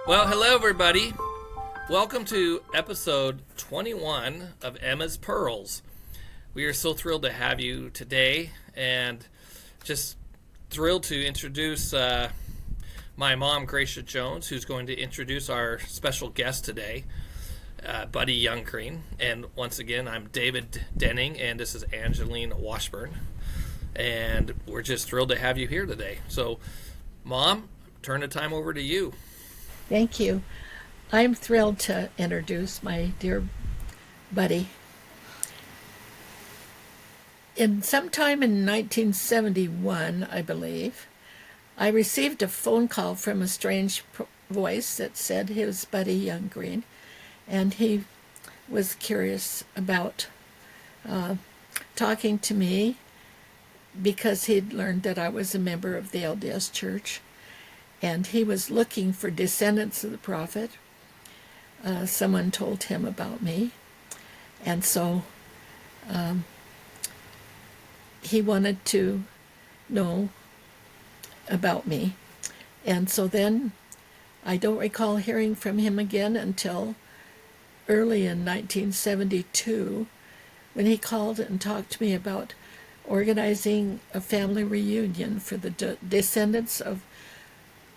Well, hello, everybody. Welcome to episode 21 of Emma's Pearls. We are so thrilled to have you today and just thrilled to introduce my mom, Gracia Jones, who's going to introduce our special guest today, Buddy Youngreen. And once again, I'm David Denning, and this is Angeline Washburn. And we're just thrilled to have you here today. So, Mom, turn the time over to you. Thank you. I'm thrilled to introduce my dear Buddy. Sometime in 1971, I believe, I received a phone call from a strange voice that said he was Buddy Youngreen, and he was curious about talking to me because he'd learned that I was a member of the LDS Church, and he was looking for descendants of the prophet. Someone told him about me, and so he wanted to know about me. And so then I don't recall hearing from him again until early in 1972 when he called and talked to me about organizing a family reunion for the descendants of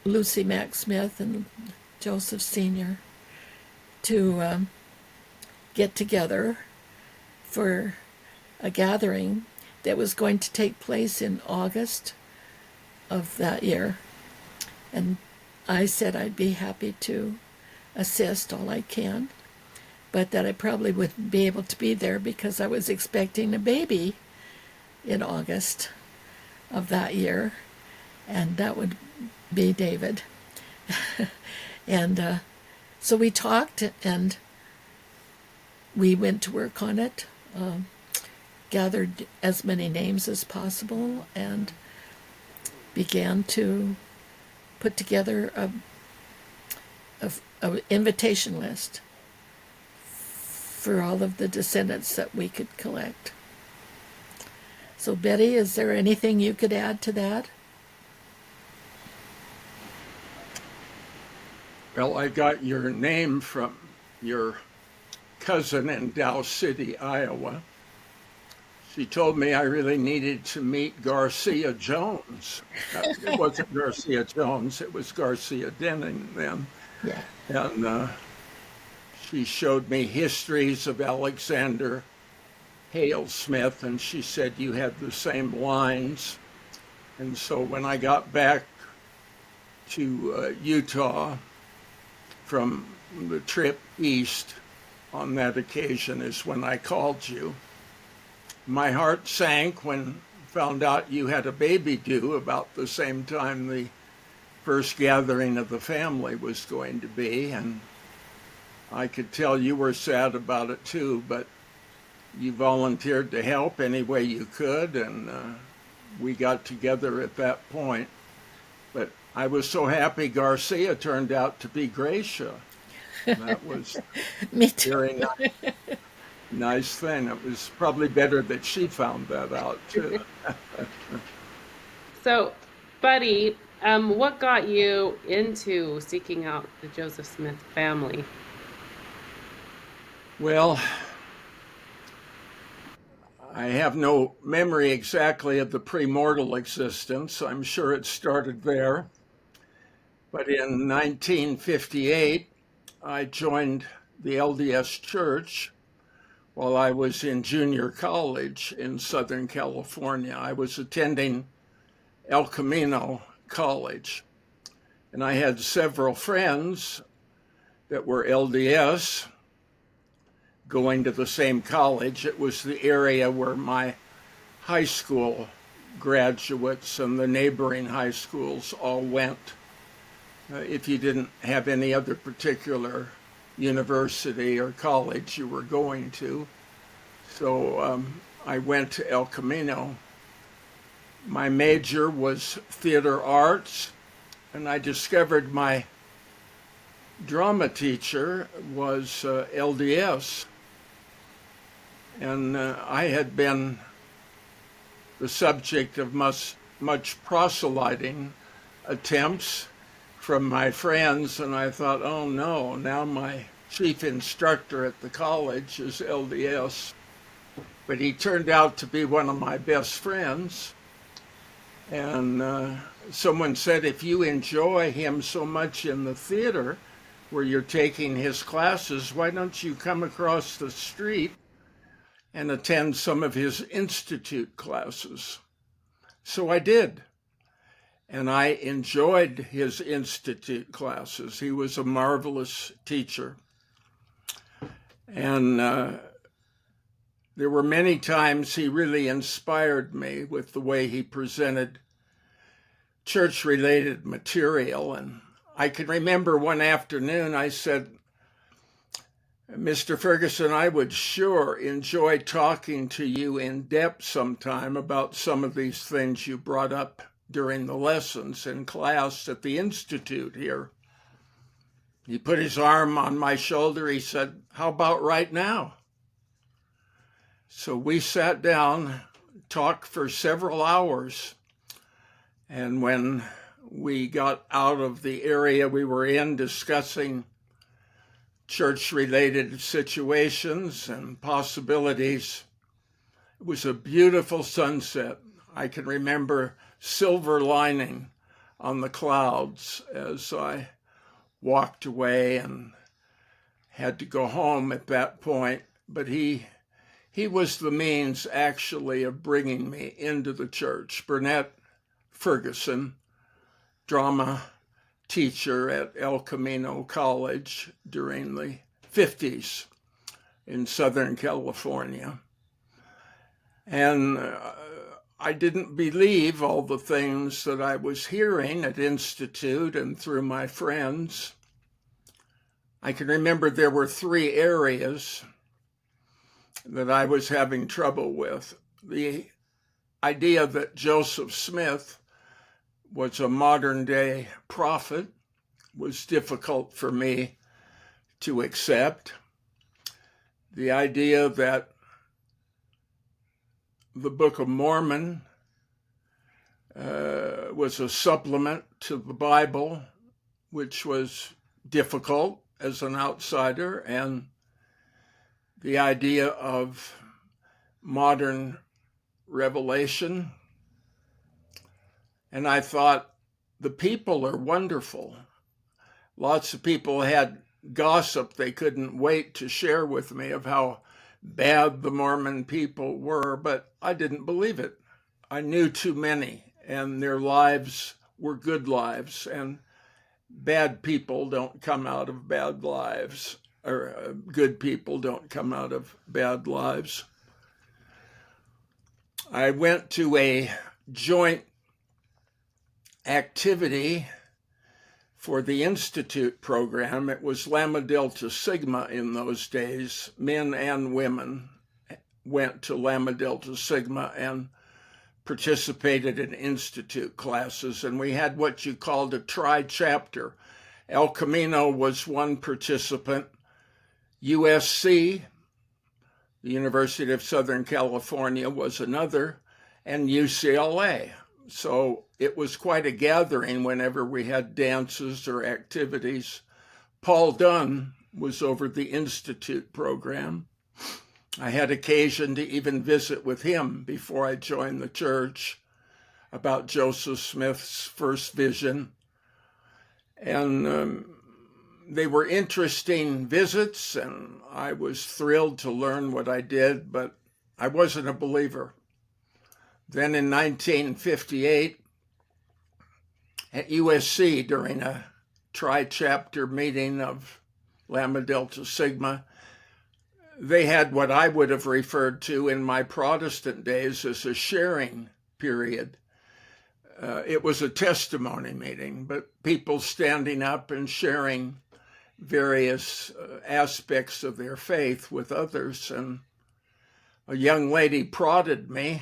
Lucy Mack Smith and Joseph Sr. to get together for a gathering that was going to take place in August of that year. And I said I'd be happy to assist all I can, but that I probably wouldn't be able to be there because I was expecting a baby in August of that year, and that would be David. And so we talked, and we went to work on it, gathered as many names as possible, and began to put together a invitation list for all of the descendants that we could collect. So Betty, is there anything you could add to that? Well, I got your name from your cousin in Dow City, Iowa. She told me I really needed to meet Gracia Jones. It wasn't Gracia Jones, it was Gracia Denning then. Yeah. And she showed me histories of Alexander Hale Smith, and she said you had the same lines. And so when I got back to Utah, from the trip east on that occasion is when I called you. My heart sank when I found out you had a baby due about the same time the first gathering of the family was going to be, and I could tell you were sad about it too, but you volunteered to help any way you could, and we got together at that point. But I was so happy Garcia turned out to be Gracia. That was Me too. very nice thing. It was probably better that she found that out too. So, Buddy, what got you into seeking out the Joseph Smith family? Well, I have no memory exactly of the premortal existence. I'm sure it started there. But in 1958, I joined the LDS Church while I was in junior college in Southern California. I was attending El Camino College, and I had several friends that were LDS going to the same college. It was the area where my high school graduates and the neighboring high schools all went. If you didn't have any other particular university or college you were going to. So I went to El Camino. My major was theater arts, and I discovered my drama teacher was LDS. And I had been the subject of much proselyting attempts from my friends, and I thought, oh no, now my chief instructor at the college is LDS. But he turned out to be one of my best friends. And someone said, if you enjoy him so much in the theater where you're taking his classes, why don't you come across the street and attend some of his institute classes? So I did. And I enjoyed his institute classes. He was a marvelous teacher. And there were many times he really inspired me with the way he presented church-related material. And I can remember one afternoon I said, Mr. Ferguson, I would sure enjoy talking to you in depth sometime about some of these things you brought up during the lessons in class at the Institute here. He put his arm on my shoulder. He said, how about right now? So we sat down, talked for several hours. And when we got out of the area we were in discussing church-related situations and possibilities, it was a beautiful sunset. I can remember silver lining on the clouds as I walked away and had to go home at that point. But he was the means actually of bringing me into the church. Burnett Ferguson, drama teacher at El Camino College during the 50s in Southern California. And I didn't believe all the things that I was hearing at Institute and through my friends. I can remember there were 3 areas that I was having trouble with. The idea that Joseph Smith was a modern-day prophet was difficult for me to accept. The idea that the Book of Mormon was a supplement to the Bible, which was difficult as an outsider, and the idea of modern revelation. And I thought, the people are wonderful. Lots of people had gossip they couldn't wait to share with me of how bad the Mormon people were, but I didn't believe it. I knew too many, and their lives were good lives, and bad people don't come out of bad lives, or good people don't come out of bad lives. I went to a joint activity for the Institute program. It was Lambda Delta Sigma in those days. Men and women went to Lambda Delta Sigma and participated in Institute classes. And we had what you called a tri-chapter. El Camino was one participant. USC, the University of Southern California, was another, and UCLA. So it was quite a gathering whenever we had dances or activities. Paul Dunn was over the Institute program. I had occasion to even visit with him before I joined the church about Joseph Smith's first vision. And they were interesting visits, and I was thrilled to learn what I did, but I wasn't a believer. Then in 1958, at USC, during a tri-chapter meeting of Lambda Delta Sigma, they had what I would have referred to in my Protestant days as a sharing period. It was a testimony meeting, but people standing up and sharing various aspects of their faith with others. And a young lady prodded me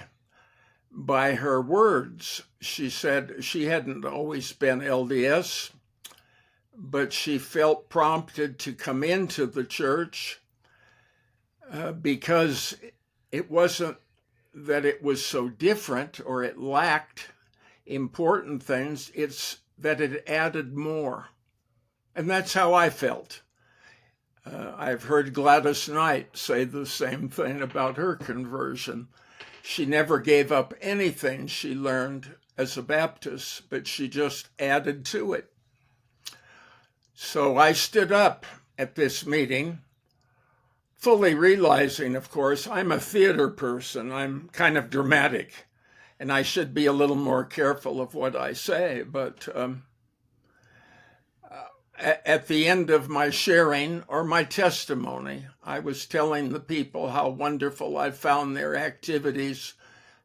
by her words. She said she hadn't always been LDS, but she felt prompted to come into the church because it wasn't that it was so different or it lacked important things. It's that it added more. And that's how I felt. I've heard Gladys Knight say the same thing about her conversion. She never gave up anything she learned as a Baptist, but she just added to it. So I stood up at this meeting, fully realizing, of course, I'm a theater person. I'm kind of dramatic, and I should be a little more careful of what I say. But at the end of my sharing or my testimony, I was telling the people how wonderful I found their activities,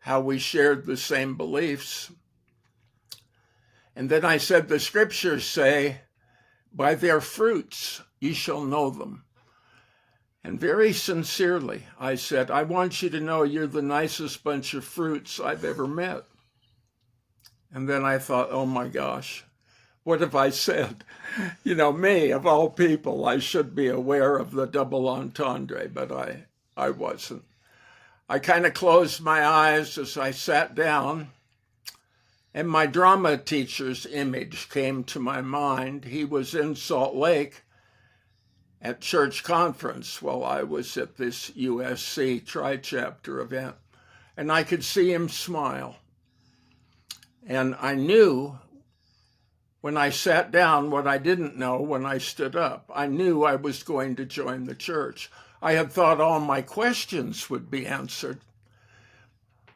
how we shared the same beliefs. And then I said, the scriptures say, by their fruits ye shall know them. And very sincerely, I said, I want you to know you're the nicest bunch of fruits I've ever met. And then I thought, oh my gosh, what have I said? You know, me, of all people, I should be aware of the double entendre, but I wasn't. I kind of closed my eyes as I sat down, and my drama teacher's image came to my mind. He was in Salt Lake at church conference while I was at this USC tri-chapter event, and I could see him smile. And I knew when I sat down what I didn't know when I stood up. I knew I was going to join the church. I had thought all my questions would be answered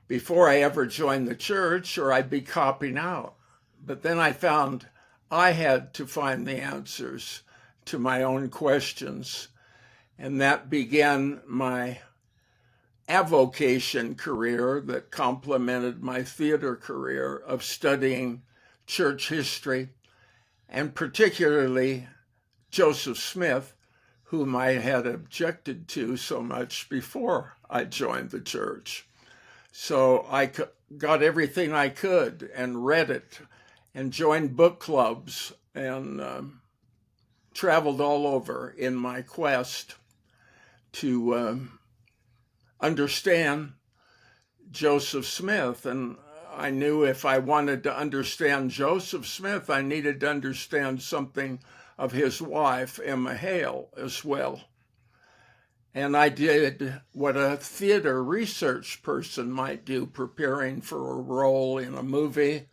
before I ever joined the church, or I'd be copping out. But then I found I had to find the answers to my own questions. And that began my avocation career that complemented my theater career of studying church history, and particularly Joseph Smith, whom I had objected to so much before I joined the church. So I got everything I could and read it and joined book clubs and traveled all over in my quest to understand Joseph Smith. And I knew if I wanted to understand Joseph Smith, I needed to understand something of his wife, Emma Hale, as well. And I did what a theater research person might do, preparing for a role in a movie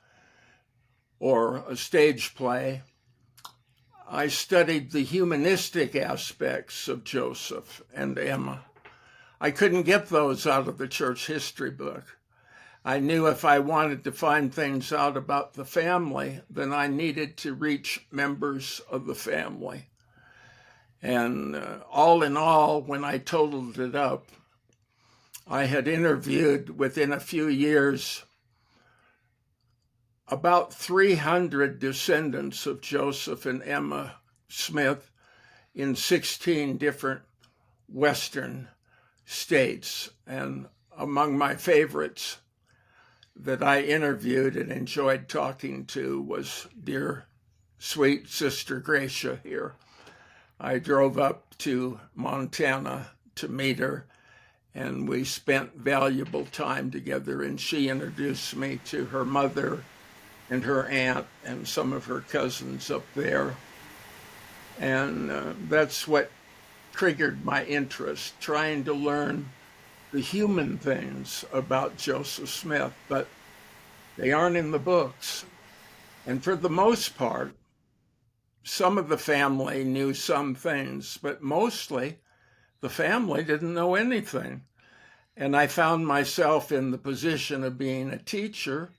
or a stage play. I studied the humanistic aspects of Joseph and Emma. I couldn't get those out of the church history book. I knew if I wanted to find things out about the family, then I needed to reach members of the family. And all in all, when I totaled it up, I had interviewed within a few years about 300 descendants of Joseph and Emma Smith in 16 different Western states. And among my favorites that I interviewed and enjoyed talking to was dear, sweet Sister Gracia here. I drove up to Montana to meet her, and we spent valuable time together, and she introduced me to her mother and her aunt and some of her cousins up there. And that's what triggered my interest, trying to learn the human things about Joseph Smith, but they aren't in the books. And for the most part, some of the family knew some things, but mostly the family didn't know anything. And I found myself in the position of being a teacher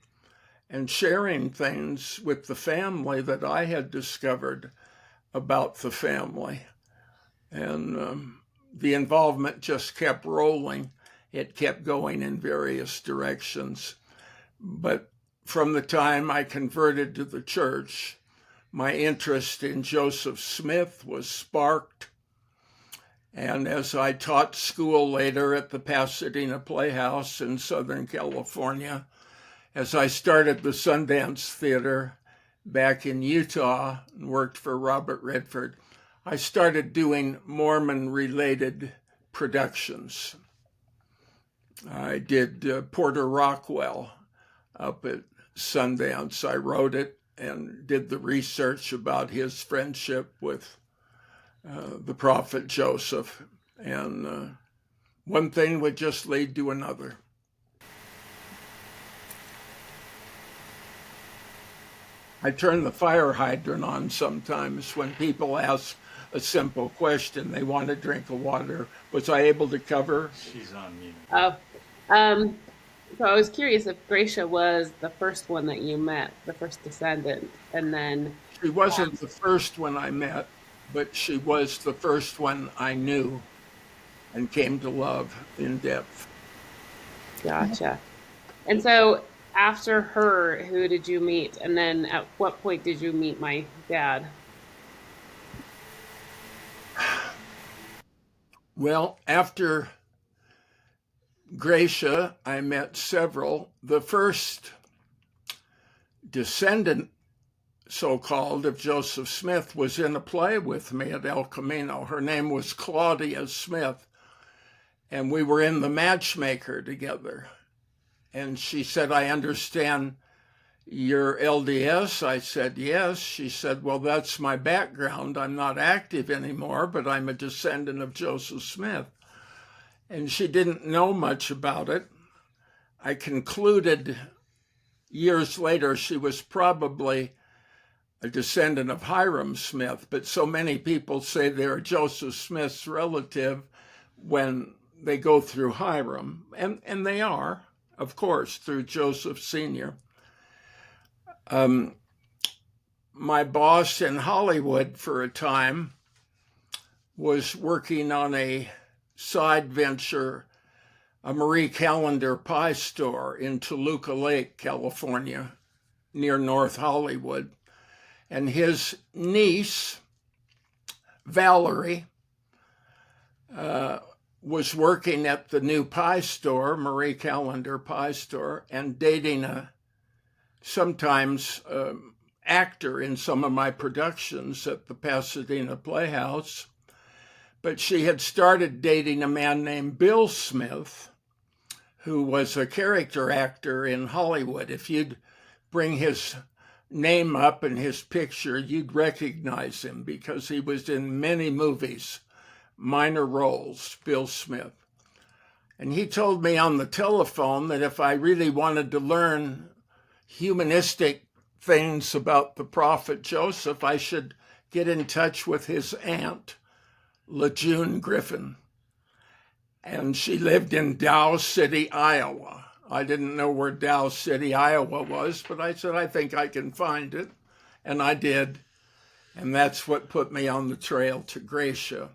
and sharing things with the family that I had discovered about the family. And the involvement just kept rolling. It kept going in various directions. But from the time I converted to the church, my interest in Joseph Smith was sparked. And as I taught school later at the Pasadena Playhouse in Southern California, as I started the Sundance Theater back in Utah and worked for Robert Redford, I started doing Mormon-related productions. I did Porter Rockwell up at Sundance. I wrote it, and did the research about his friendship with the prophet Joseph. And one thing would just lead to another. I turn the fire hydrant on sometimes when people ask a simple question. They want a drink of water. Was I able to cover? She's on mute. Oh, so I was curious if Gracia was the first one that you met, the first descendant, and then She wasn't the first one I met, but she was the first one I knew and came to love in depth. gotcha. And so after her, who did you meet? And then at what point did you meet my dad? Well, after Gracia, I met several. The first descendant, so-called, of Joseph Smith was in a play with me at El Camino. Her name was Claudia Smith, and we were in The Matchmaker together. And she said, I understand you're LDS. I said, yes. She said, well, that's my background. I'm not active anymore, but I'm a descendant of Joseph Smith. And she didn't know much about it. I concluded years later she was probably a descendant of Hiram Smith, but so many people say they're Joseph Smith's relative when they go through Hiram, and they are, of course, through Joseph Sr. My boss in Hollywood for a time was working on a side venture, a Marie Callender pie store in Toluca Lake, California, near North Hollywood. And his niece, Valerie, was working at the new pie store, Marie Callender pie store, and dating a sometimes actor in some of my productions at the Pasadena Playhouse. But she had started dating a man named Bill Smith, who was a character actor in Hollywood. If you'd bring his name up and his picture, you'd recognize him because he was in many movies, minor roles, Bill Smith. And he told me on the telephone that if I really wanted to learn humanistic things about the prophet Joseph, I should get in touch with his aunt, LeJune Griffin. And she lived in Dow City, Iowa. I didn't know where Dow City, Iowa was, but I said, I think I can find it. And I did. And that's what put me on the trail to Gracia.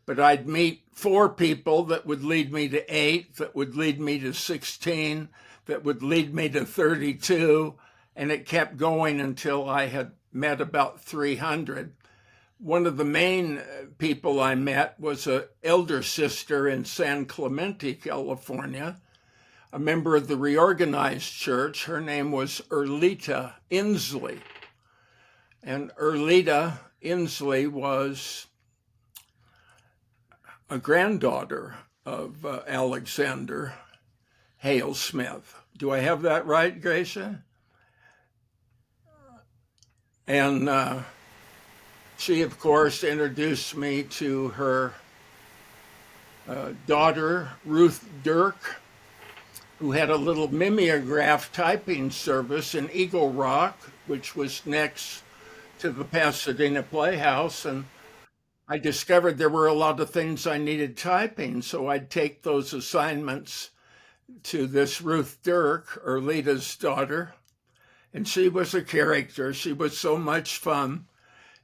But I'd meet 4 people that would lead me to 8, that would lead me to 16, that would lead me to 32. And it kept going until I had met about 300. One of the main people I met was an elder sister in San Clemente, California, a member of the Reorganized Church. Her name was Erlita Inslee. And Erlita Inslee was a granddaughter of Alexander Hale Smith. Do I have that right, Gracia? And she, of course, introduced me to her daughter, Ruth Dirk, who had a little mimeograph typing service in Eagle Rock, which was next to the Pasadena Playhouse. And I discovered there were a lot of things I needed typing, so I'd take those assignments to this Ruth Dirk, Erlita's daughter. And she was a character. She was so much fun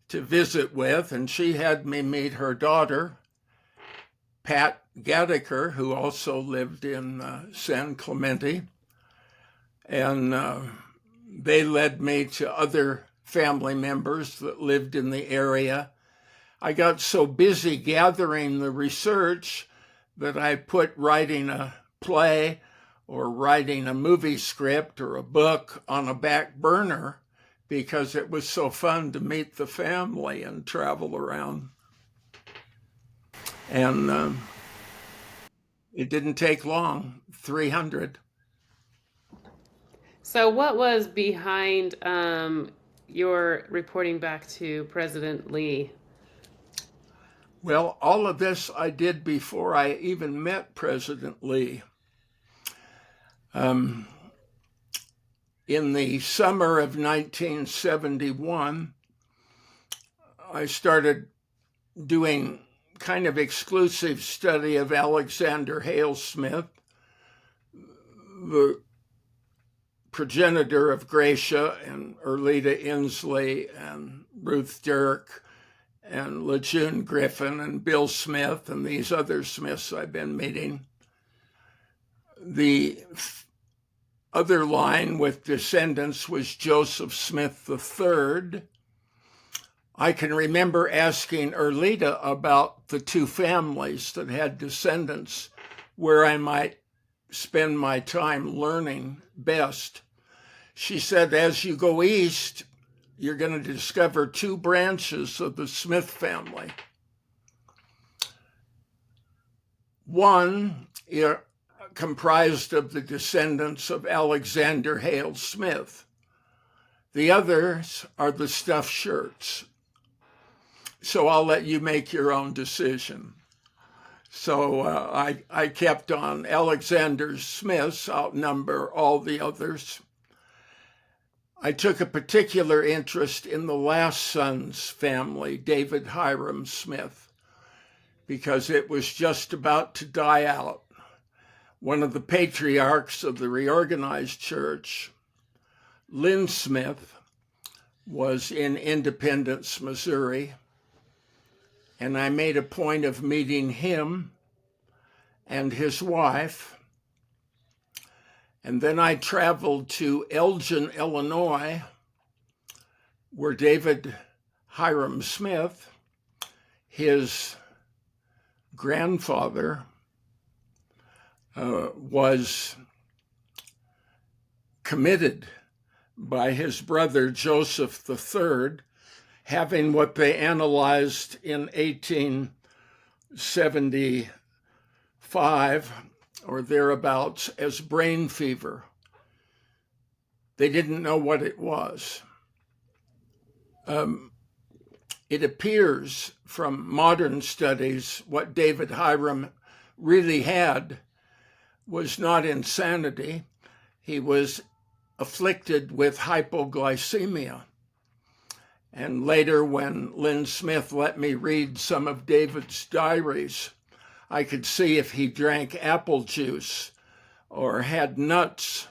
to visit with, and she had me meet her daughter, Pat Gattaker, who also lived in San Clemente. And they led me to other family members that lived in the area. I got so busy gathering the research that I put writing a play or writing a movie script or a book on a back burner because it was so fun to meet the family and travel around. And it didn't take long, 300. So, what was behind your reporting back to President Lee? Well, all of this I did before I even met President Lee. In the summer of 1971, I started doing kind of exclusive study of Alexander Hale Smith, the progenitor of Gracia and Erlita Inslee and Ruth Dirk and LeJune Griffin and Bill Smith and these other Smiths I've been meeting. The other line with descendants was Joseph Smith III. I can remember asking Erlita about the two families that had descendants where I might spend my time learning best. She said, as you go east, you're going to discover two branches of the Smith family. One comprised of the descendants of Alexander Hale Smith. The others are the stuffed shirts. So I'll let you make your own decision. So I kept on. Alexander Smiths outnumber all the others. I took a particular interest in the last son's family, David Hiram Smith, because it was just about to die out. One of the patriarchs of the reorganized church, Lynn Smith, was in Independence, Missouri, and I made a point of meeting him and his wife. And then I traveled to Elgin, Illinois, where David Hiram Smith, his grandfather, was committed by his brother Joseph III, having what they analyzed in 1875 or thereabouts as brain fever. They didn't know what it was. It appears from modern studies what David Hiram really had was not insanity. He was afflicted with hypoglycemia. And later, when Lynn Smith let me read some of David's diaries, I could see if he drank apple juice or had nuts,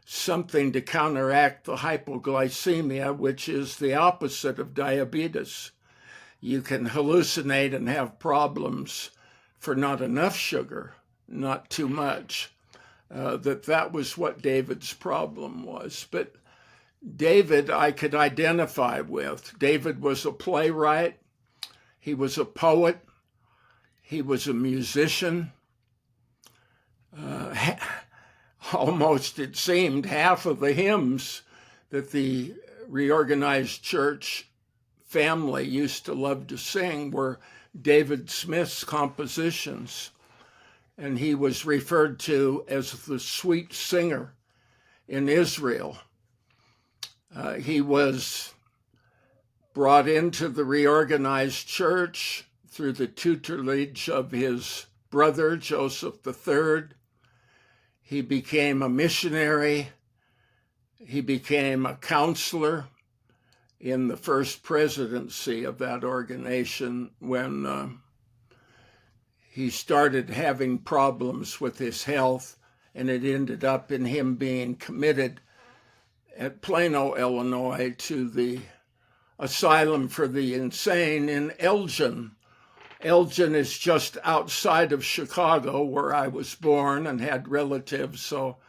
something to counteract the hypoglycemia, which is the opposite of diabetes. You can hallucinate and have problems for not enough sugar, not too much. That was what David's problem was. But David I could identify with. David was a playwright. He was a poet. He was a musician. Almost, it seemed, half of the hymns that the reorganized church family used to love to sing were David Smith's compositions. And he was referred to as the sweet singer in Israel. He was brought into the reorganized church through the tutelage of his brother, Joseph III. He became a missionary. He became a counselor in the first presidency of that organization when he started having problems with his health, and it ended up in him being committed at Plano, Illinois, to the asylum for the insane in Elgin. Elgin is just outside of Chicago, where I was born and had relatives, so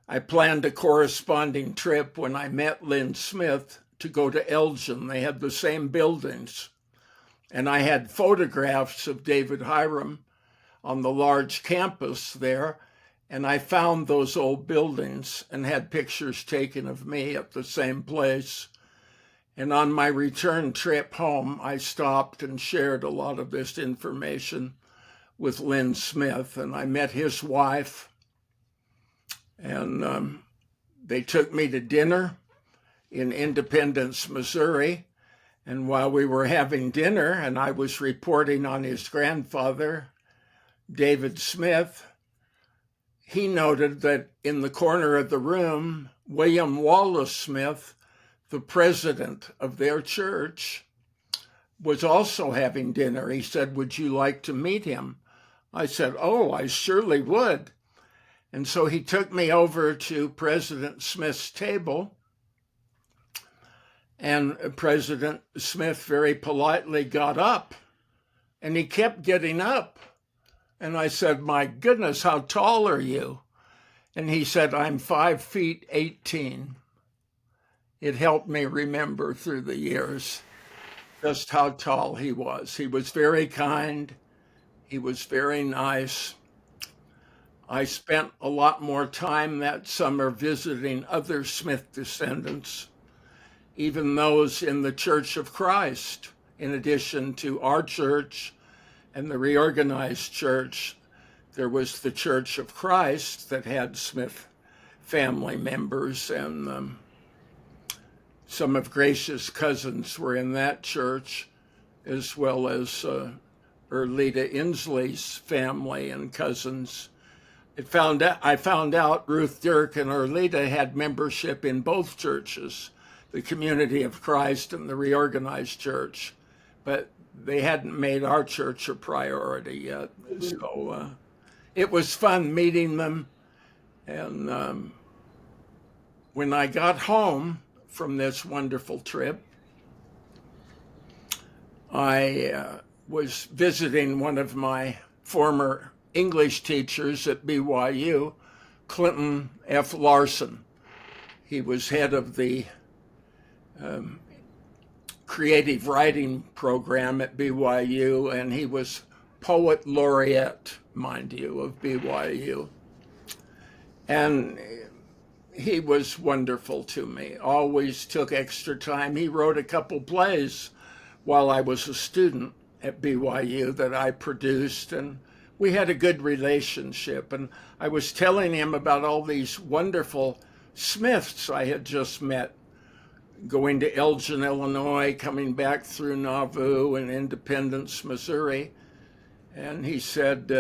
I planned a corresponding trip when I met Lynn Smith to go to Elgin. They had the same buildings. And I had photographs of David Hiram on the large campus there, and I found those old buildings and had pictures taken of me at the same place. And on my return trip home, I stopped and shared a lot of this information with Lynn Smith, and I met his wife. And they took me to dinner in Independence, Missouri. And while we were having dinner and I was reporting on his grandfather, David Smith, he noted that in the corner of the room, William Wallace Smith, the president of their church, was also having dinner. He said, "Would you like to meet him?" I said, "Oh, I surely would." And so he took me over to President Smith's table, and President Smith very politely got up, and he kept getting up. And I said, "My goodness, how tall are you?" And he said, "I'm 5 feet 18. It helped me remember through the years just how tall he was. He was very kind. He was very nice. I spent a lot more time that summer visiting other Smith descendants, even those in the Church of Christ, in addition to our church and the reorganized church. There was the Church of Christ that had Smith family members, and some of Gracia's cousins were in that church, as well as Erlita Inslee's family and cousins. I found out Ruth Dirk and Erlita had membership in both churches, the Community of Christ and the Reorganized Church, but they hadn't made our church a priority yet. So it was fun meeting them. And when I got home from this wonderful trip, I was visiting one of my former English teachers at BYU, Clinton F. Larson. He was head of the creative writing program at BYU, and he was poet laureate, mind you, of BYU. And he was wonderful to me, always took extra time. He wrote a couple plays while I was a student at BYU that I produced, and we had a good relationship. And I was telling him about all these wonderful Smiths I had just met, going to Elgin, Illinois, coming back through Nauvoo and Independence, Missouri. And he said,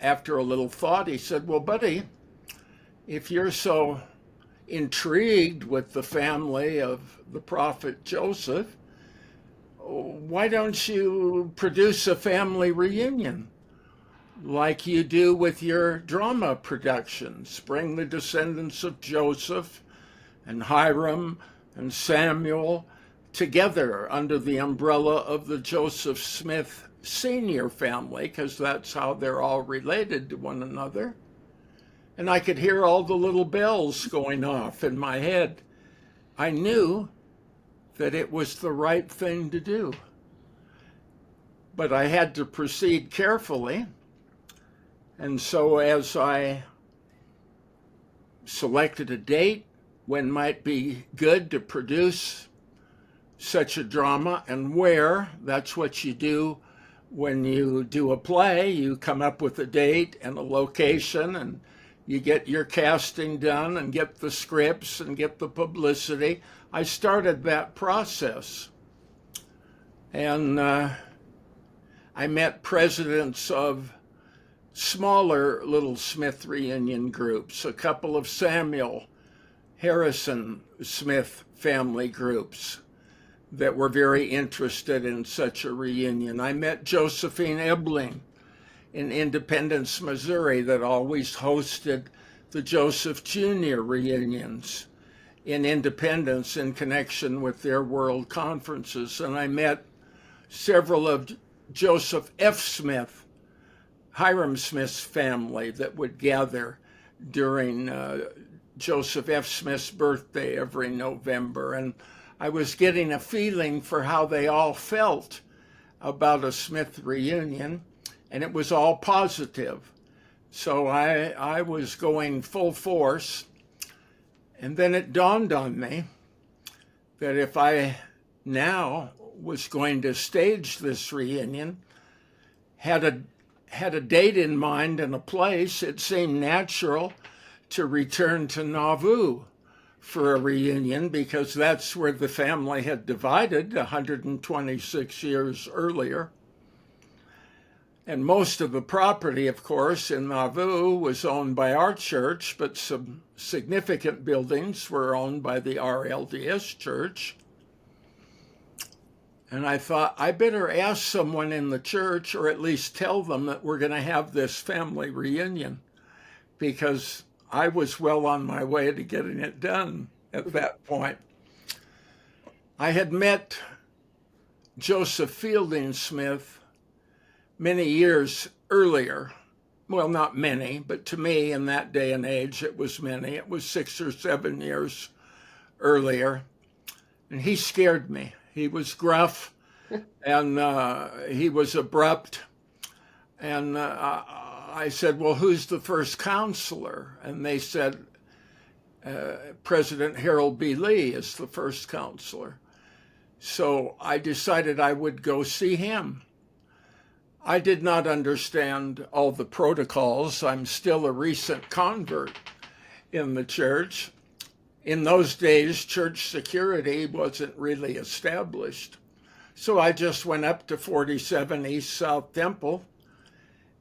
after a little thought, he said, "Well, buddy, if you're so intrigued with the family of the prophet Joseph, why don't you produce a family reunion like you do with your drama productions? Bring the descendants of Joseph and Hiram and Samuel together under the umbrella of the Joseph Smith Sr. family, because that's how they're all related to one another." And I could hear all the little bells going off in my head. I knew that it was the right thing to do. But I had to proceed carefully. And so as I selected a date when might be good to produce such a drama and where, that's what you do when you do a play. You come up with a date and a location, and you get your casting done and get the scripts and get the publicity. I started that process. And I met presidents of smaller little Smith reunion groups, a couple of Samuel Harrison Smith family groups that were very interested in such a reunion. I met Josephine Ebling in Independence, Missouri, that always hosted the Joseph Jr. reunions in Independence in connection with their world conferences. And I met several of Joseph F. Smith, Hiram Smith's family, that would gather during Joseph F. Smith's birthday every November. And I was getting a feeling for how they all felt about a Smith reunion, and it was all positive. So I was going full force. And then it dawned on me that if I now was going to stage this reunion, had a date in mind and a place, it seemed natural to return to Nauvoo, for a reunion because that's where the family had divided 126 years earlier. And most of the property, of course, in Nauvoo was owned by our church, but some significant buildings were owned by the RLDS church. And I thought, I better ask someone in the church, or at least tell them that we're going to have this family reunion, because I was well on my way to getting it done at that point. I had met Joseph Fielding Smith many years earlier. Well, not many, but to me in that day and age, it was many. It was 6 or 7 years earlier. And he scared me. He was gruff and he was abrupt. And I said, well, who's the first counselor? And they said, President Harold B. Lee is the first counselor. So I decided I would go see him. I did not understand all the protocols. I'm still a recent convert in the church. In those days, church security wasn't really established. So I just went up to 47 East South Temple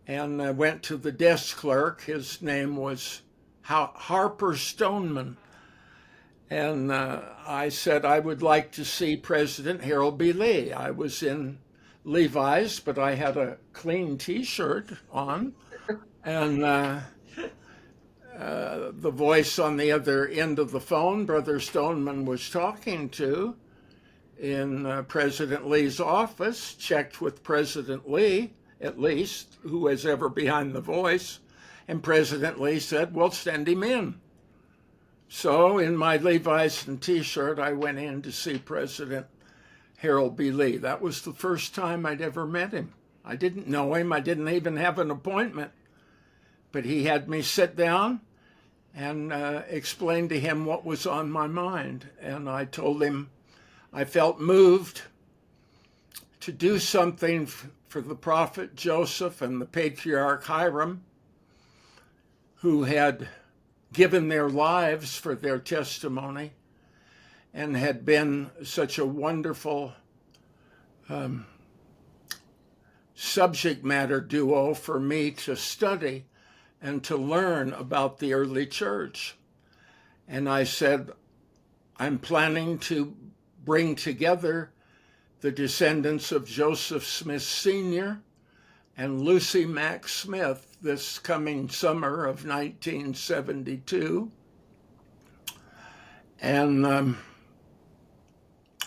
and went to the desk clerk. His name was Harper Stoneman. And I said, I would like to see President Harold B. Lee. I was in Levi's, but I had a clean T-shirt on. And the voice on the other end of the phone, Brother Stoneman was talking to in President Lee's office, checked with President Lee, at least, who was ever behind the voice, and President Lee said, well, send him in. So in my Levi's and T-shirt, I went in to see President Harold B. Lee. That was the first time I'd ever met him. I didn't know him. I didn't even have an appointment. But he had me sit down and explain to him what was on my mind. And I told him I felt moved to do something for the prophet Joseph and the patriarch Hiram, who had given their lives for their testimony and had been such a wonderful subject matter duo for me to study and to learn about the early church. And I said, I'm planning to bring together the descendants of Joseph Smith Sr. and Lucy Mack Smith this coming summer of 1972. And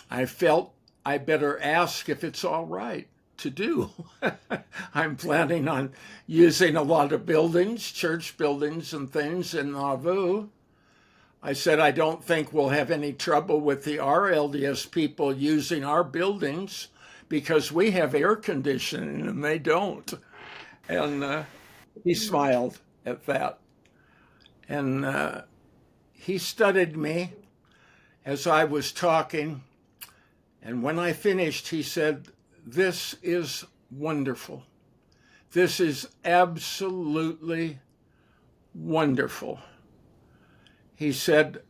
I felt I better ask if it's all right to do. I'm planning on using a lot of buildings, church buildings and things in Nauvoo. I said, I don't think we'll have any trouble with the RLDS people using our buildings because we have air conditioning and they don't. And he smiled at that. And he studied me as I was talking. And when I finished, he said, this is wonderful. This is absolutely wonderful. He said,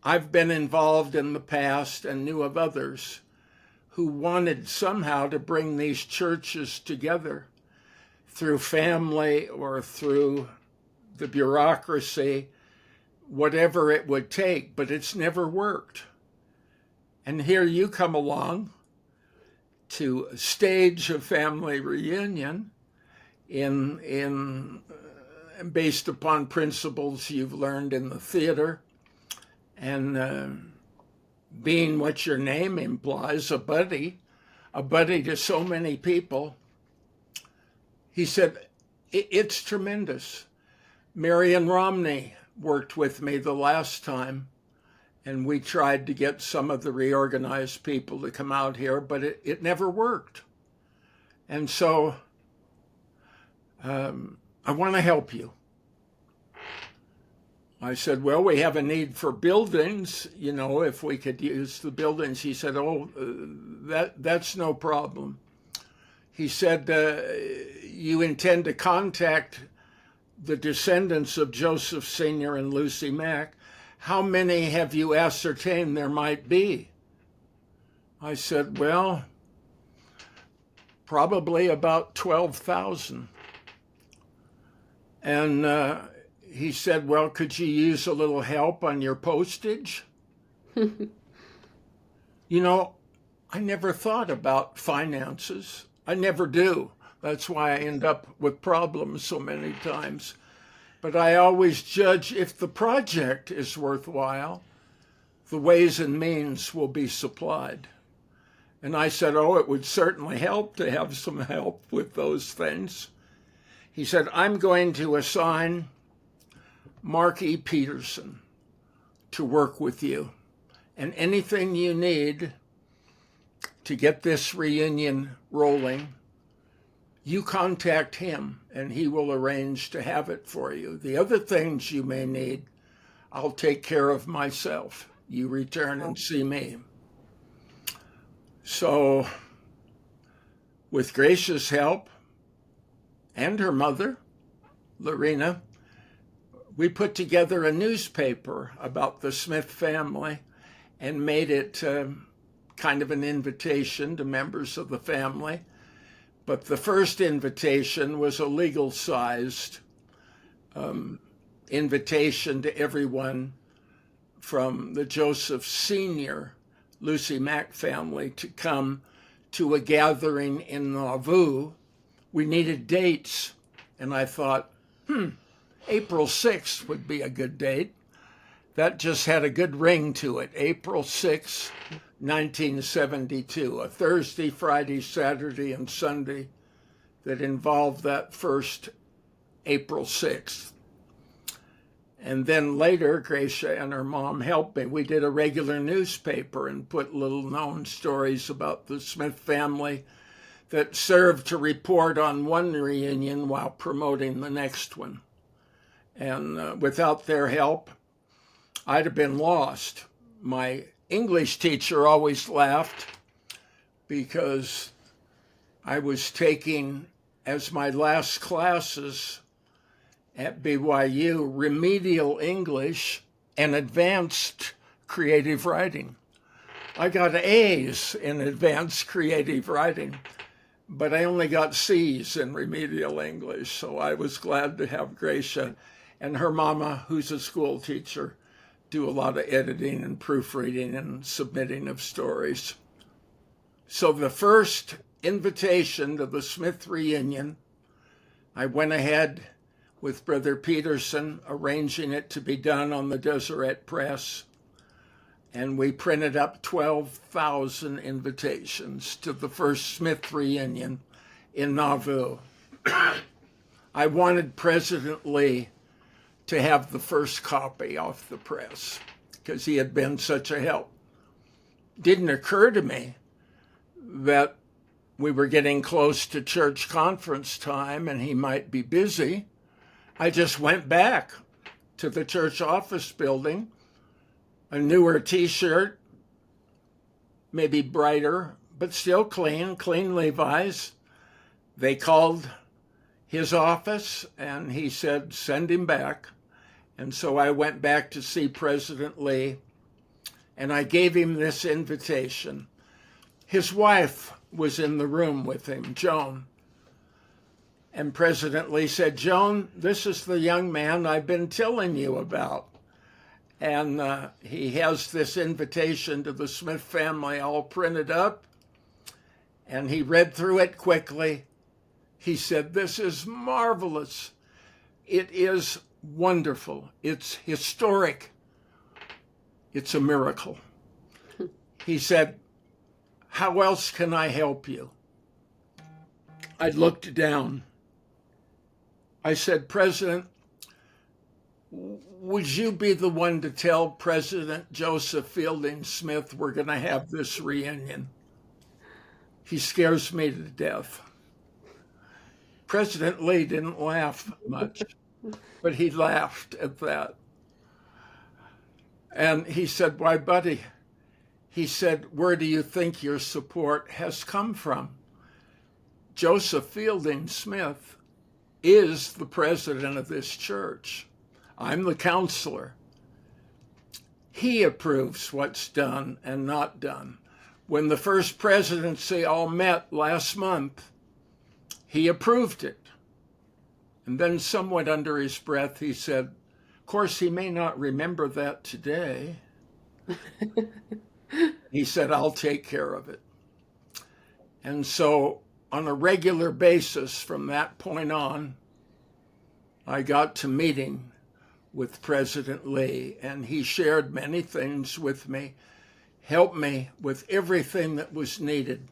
I've been involved in the past and knew of others who wanted somehow to bring these churches together through family or through the bureaucracy, whatever it would take, but it's never worked. And here you come along to stage a family reunion based upon principles you've learned in the theater and being what your name implies, a buddy to so many people. He said, it's tremendous. Marion Romney worked with me the last time, and we tried to get some of the reorganized people to come out here, but it never worked. And so I want to help you. I said, well, we have a need for buildings, if we could use the buildings. He said, that's no problem. He said, you intend to contact the descendants of Joseph Sr. and Lucy Mack. how many have you ascertained there might be? I said, well, probably about 12,000. And he said, well, could you use a little help on your postage? You know, I never thought about finances. I never do. That's why I end up with problems so many times. But I always judge if the project is worthwhile, the ways and means will be supplied. And I said, oh, it would certainly help to have some help with those things. He said, I'm going to assign Mark E. Peterson to work with you. And anything you need to get this reunion rolling, you contact him and he will arrange to have it for you. The other things you may need, I'll take care of myself. You return and see me. So, with Gracia's help and her mother, Lorena, we put together a newspaper about the Smith family and made it kind of an invitation to members of the family. But the first invitation was a legal-sized invitation to everyone from the Joseph Sr. Lucy Mack family to come to a gathering in Nauvoo. We needed dates, and I thought, April 6th would be a good date. That just had a good ring to it. April 6, 1972, a Thursday, Friday, Saturday, and Sunday that involved that first April 6th. And then later, Gracia and her mom helped me. We did a regular newspaper and put little known stories about the Smith family that served to report on one reunion while promoting the next one. And without their help, I'd have been lost. My English teacher always laughed because I was taking, as my last classes at BYU, remedial English and advanced creative writing. I got A's in advanced creative writing, but I only got C's in remedial English. So I was glad to have Gracia and her mama, who's a school teacher, do a lot of editing and proofreading and submitting of stories. So the first invitation to the Smith reunion, I went ahead with Brother Peterson, arranging it to be done on the Deseret Press, and we printed up 12,000 invitations to the first Smith reunion in Nauvoo. I wanted President Lee to have the first copy off the press because he had been such a help. Didn't occur to me that we were getting close to church conference time and he might be busy. I just went back to the church office building, a newer t-shirt, maybe brighter, but still clean Levi's. They called his office and he said, send him back. And so I went back to see President Lee and I gave him this invitation. His wife was in the room with him, Joan. And President Lee said, Joan, this is the young man I've been telling you about. And he has this invitation to the Smith family all printed up. And he read through it quickly. He said, this is marvelous. It is wonderful. It's historic. It's a miracle. He said, how else can I help you? I looked down. I said, President, would you be the one to tell President Joseph Fielding Smith we're going to have this reunion? He scares me to death. President Lee didn't laugh much, but he laughed at that. And he said, why, buddy, he said, where do you think your support has come from? Joseph Fielding Smith is the president of this church. I'm the counselor. He approves what's done and not done. When the first presidency all met last month, he approved it. And then somewhat under his breath, he said, of course, he may not remember that today. He said, I'll take care of it. And so on a regular basis from that point on, I got to meeting with President Lee, and he shared many things with me, helped me with everything that was needed.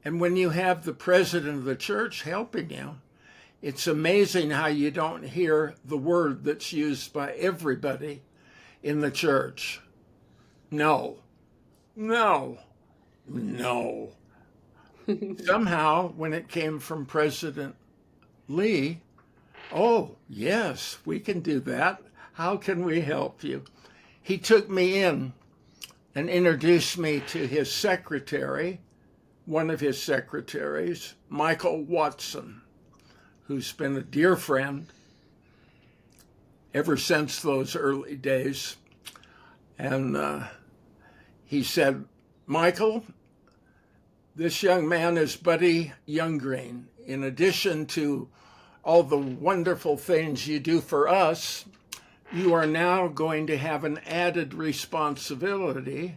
And when you have the president of the church helping you, it's amazing how you don't hear the word that's used by everybody in the church. No, no, no. Somehow, when it came from President Lee, oh, yes, we can do that. How can we help you? He took me in and introduced me to his secretary, one of his secretaries, Michael Watson, who's been a dear friend ever since those early days. And he said, Michael, this young man is Buddy Youngreen. In addition to all the wonderful things you do for us, you are now going to have an added responsibility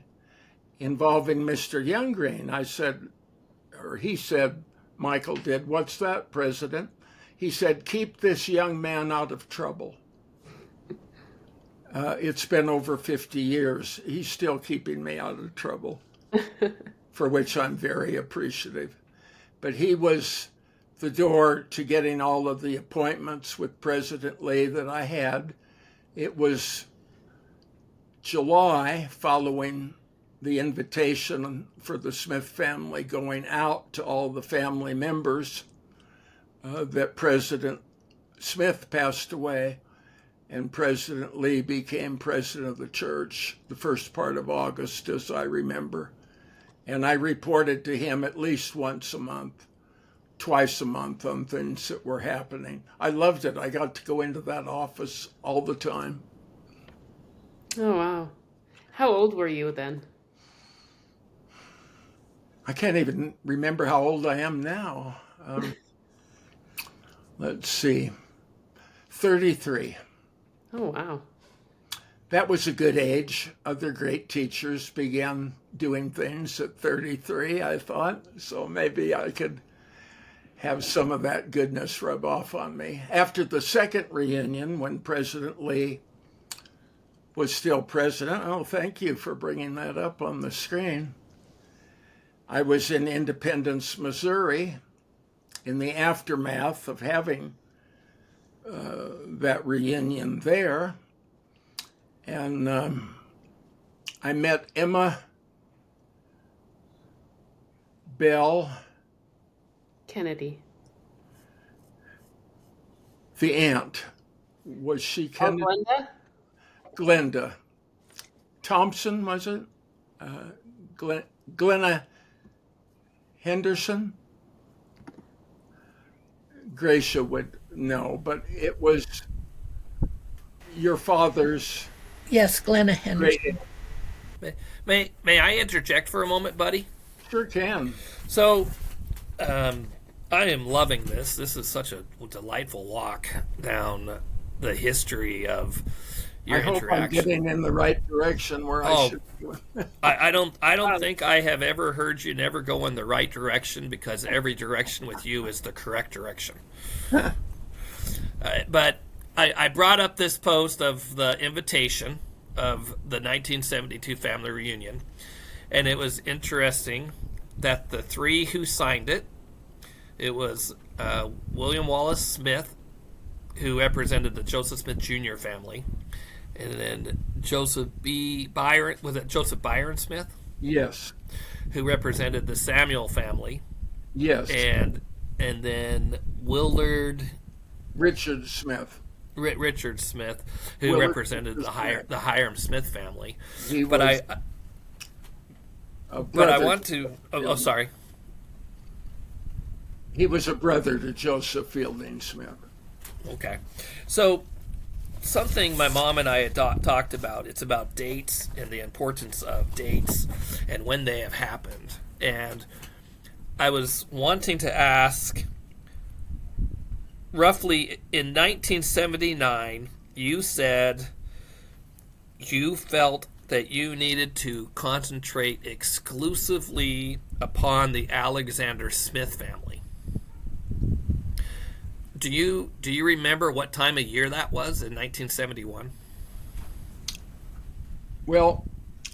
involving Mr. Youngreen. I said, or he said, Michael did, what's that, President? He said, keep this young man out of trouble. It's been over 50 years. He's still keeping me out of trouble, for which I'm very appreciative. But he was the door to getting all of the appointments with President Lee that I had. It was July, following the invitation for the Smith family going out to all the family members, that President Smith passed away, and President Lee became president of the church the first part of August, as I remember. And I reported to him at least once a month, twice a month, on things that were happening. I loved it. I got to go into that office all the time. Oh, wow. How old were you then? I can't even remember how old I am now. Let's see, 33. Oh, wow. That was a good age. Other great teachers began doing things at 33, I thought. So maybe I could have some of that goodness rub off on me. After the second reunion, when President Lee was still president, oh, thank you for bringing that up on the screen. I was in Independence, Missouri, in the aftermath of having that reunion there. And I met Emma Bell Kennedy. The aunt. Was she Kennedy? Glenda? Glenda. Thompson, was it? Glenna Henderson? Gracia would know, but it was your father's. Yes, Glenna Henderson. May I interject for a moment, buddy? Sure can. So, I am loving this. This is such a delightful walk down the history of your I hope interaction. I'm getting in the right direction where I should be. I don't think I have ever heard you never go in the right direction, because every direction with you is the correct direction. But I brought up this post of the invitation of the 1972 family reunion, and it was interesting that the three who signed it, it was William Wallace Smith, who represented the Joseph Smith Jr. family, and then Joseph B. Byron, was it Joseph Byron Smith? Yes. Who represented the Samuel family. Yes. And then Willard Richard Smith. Richard Smith, who Willard represented the Hiram Smith family. He but was I want to. Oh, sorry. He was a brother to Joseph Fielding Smith. Okay, so something my mom and I had talked about. It's about dates and the importance of dates and when they have happened. And I was wanting to ask, roughly in 1979, you said you felt that you needed to concentrate exclusively upon the Alexander Smith family. Do you remember what time of year that was in 1971? Well,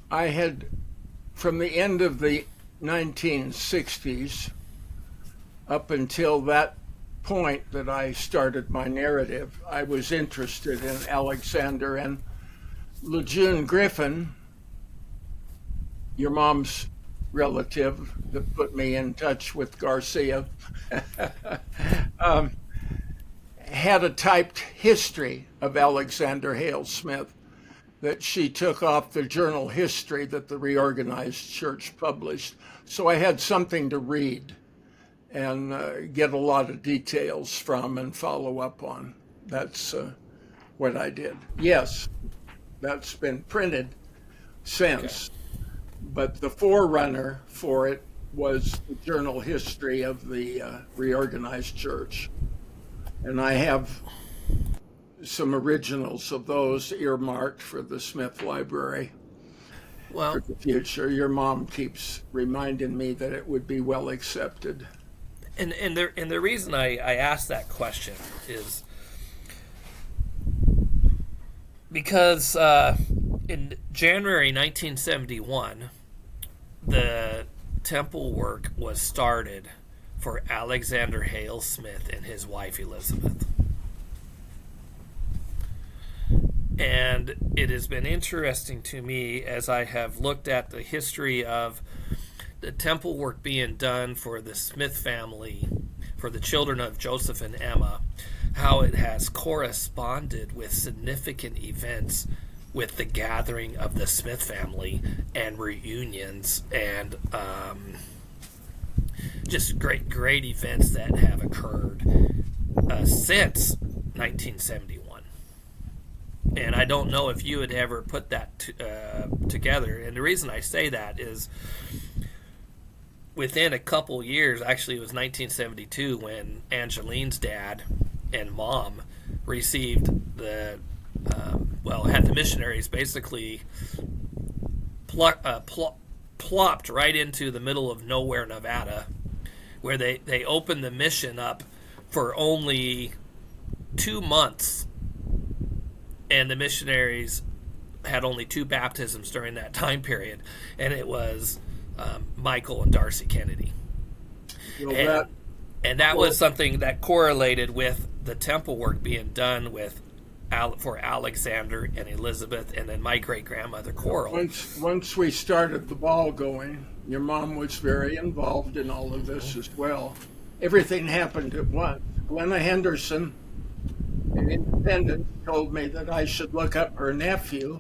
I had, from the end of the 1960s up until that point that I started my narrative, I was interested in Alexander, and LeJune Griffin, your mom's relative that put me in touch with Garcia, had a typed history of Alexander Hale Smith that she took off the journal History that the Reorganized Church published. So I had something to read and get a lot of details from and follow up on. That's what I did. Yes, that's been printed since, but the forerunner for it was the journal History of the Reorganized Church. And I have some originals of those earmarked for the Smith Library Well, for the future. Your mom keeps reminding me that it would be well accepted. and the reason I asked that question is because in January 1971, the temple work was started for Alexander Hale Smith and his wife Elizabeth. And it has been interesting to me as I have looked at the history of the temple work being done for the Smith family, for the children of Joseph and Emma, how it has corresponded with significant events with the gathering of the Smith family and reunions and just great events that have occurred since 1971. And I don't know if you had ever put that together. And the reason I say that is within a couple years, actually it was 1972 when Angeline's dad and mom received the, had the missionaries basically plopped right into the middle of nowhere, Nevada, where they opened the mission up for only 2 months. And the missionaries had only 2 baptisms during that time period, and it was Michael and Darcy Kennedy. Well, that was something that correlated with the temple work being done with for Alexander and Elizabeth, and then my great-grandmother Coral. once we started the ball going, your mom was very involved in all of this as well. Everything happened at once. Glenna Henderson, an independent, told me that I should look up her nephew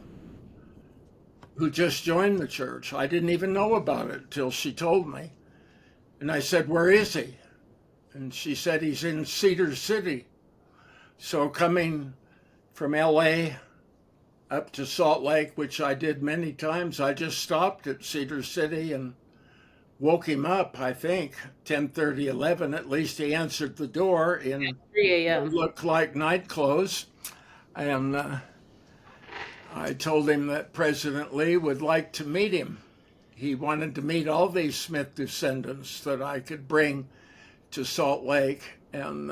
who just joined the church. I didn't even know about it till she told me. And I said, "Where is he?" And she said, "He's in Cedar City." So coming from LA up to Salt Lake, which I did many times, I just stopped at Cedar City and woke him up, I think, 10:30, 11. At least he answered the door in 3 a.m. what looked like night clothes. And I told him that President Lee would like to meet him. He wanted to meet all these Smith descendants that I could bring to Salt Lake. And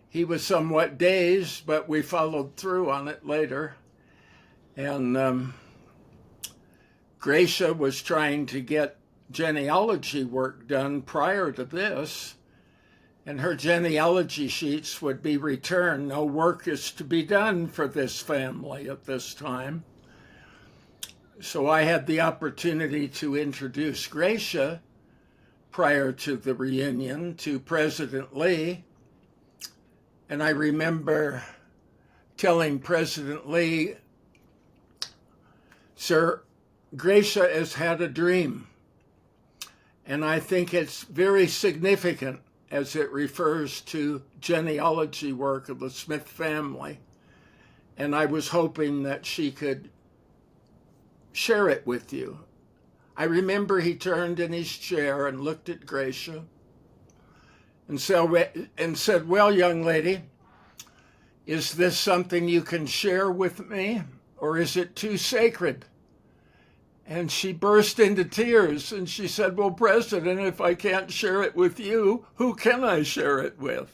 he was somewhat dazed, but we followed through on it later. And Gracia was trying to get genealogy work done prior to this, and her genealogy sheets would be returned. No work is to be done for this family at this time. So I had the opportunity to introduce Gracia prior to the reunion to President Lee. And I remember telling President Lee, "Sir, Gracia has had a dream. And I think it's very significant as it refers to genealogy work of the Smith family. and I was hoping that she could share it with you. I remember he turned in his chair and looked at Gracia and said, "Well, young lady, is this something you can share with me, or is it too sacred?" And she burst into tears and she said, "Well, President, if I can't share it with you, who can I share it with?"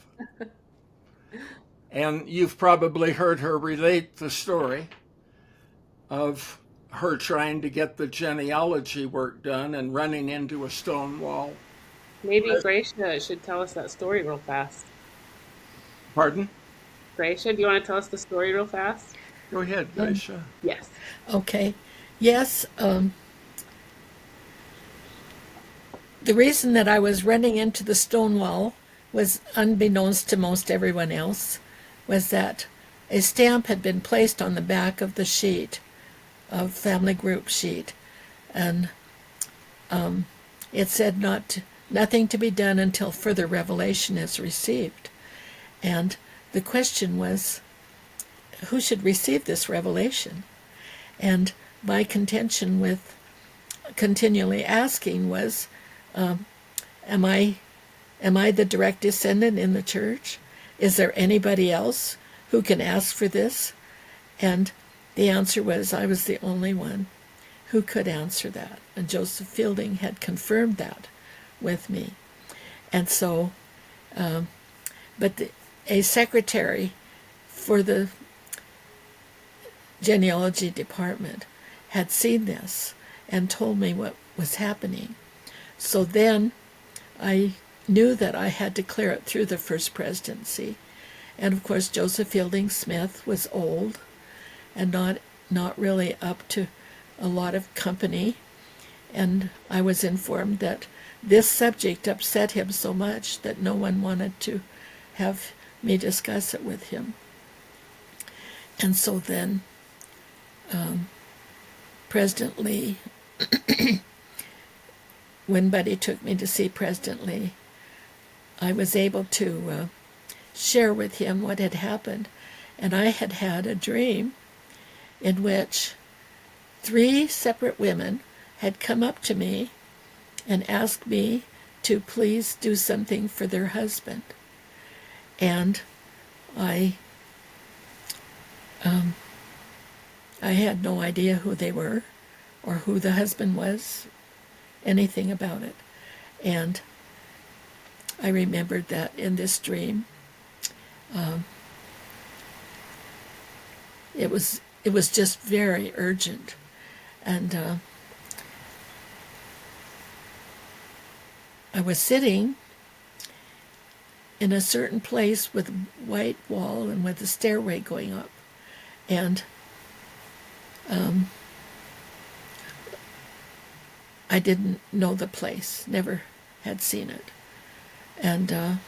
And you've probably heard her relate the story of her trying to get the genealogy work done and running into a stone wall. Maybe Gracia should tell us that story real fast. Pardon? Gracia, do you want to tell us the story real fast? Go ahead, Gracia. Yes. Okay. Yes. The reason that I was running into the stone wall was unbeknownst to most everyone else, was that a stamp had been placed on the back of the sheet, of family group sheet, and it said nothing to be done until further revelation is received. And the question was, who should receive this revelation? And my contention with continually asking was, am I the direct descendant in the church? Is there anybody else who can ask for this? And the answer was I was the only one who could answer that. And Joseph Fielding had confirmed that with me. And so, a secretary for the genealogy department had seen this and told me what was happening. So then I knew that I had to clear it through the first presidency. And of course Joseph Fielding Smith was old and not really up to a lot of company. And I was informed that this subject upset him so much that no one wanted to have me discuss it with him. And so then President Lee, when Buddy took me to see President Lee, I was able to share with him what had happened. And I had had a dream in which 3 separate women had come up to me and asked me to please do something for their husband. And I had no idea who they were or who the husband was, anything about it. And I remembered that in this dream, it was just very urgent. And I was sitting in a certain place with a white wall and with a stairway going up. And I didn't know the place, never had seen it. And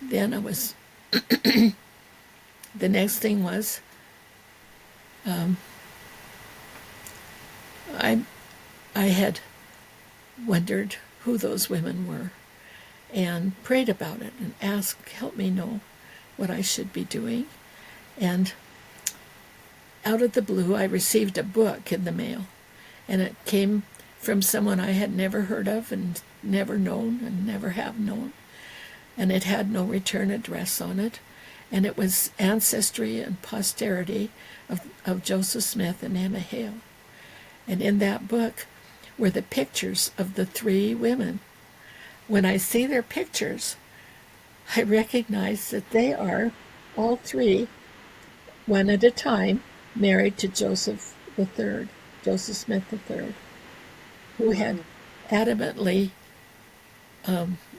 then I was, the next thing was, I had wondered who those women were and prayed about it and asked, help me know what I should be doing. And out of the blue, I received a book in the mail, and it came from someone I had never heard of and never known and never have known. And it had no return address on it. And it was Ancestry and Posterity of Joseph Smith and Emma Hale. And in that book were the pictures of the 3 women. When I see their pictures, I recognize that they are all 3, one at a time, married to Joseph Smith III, who had adamantly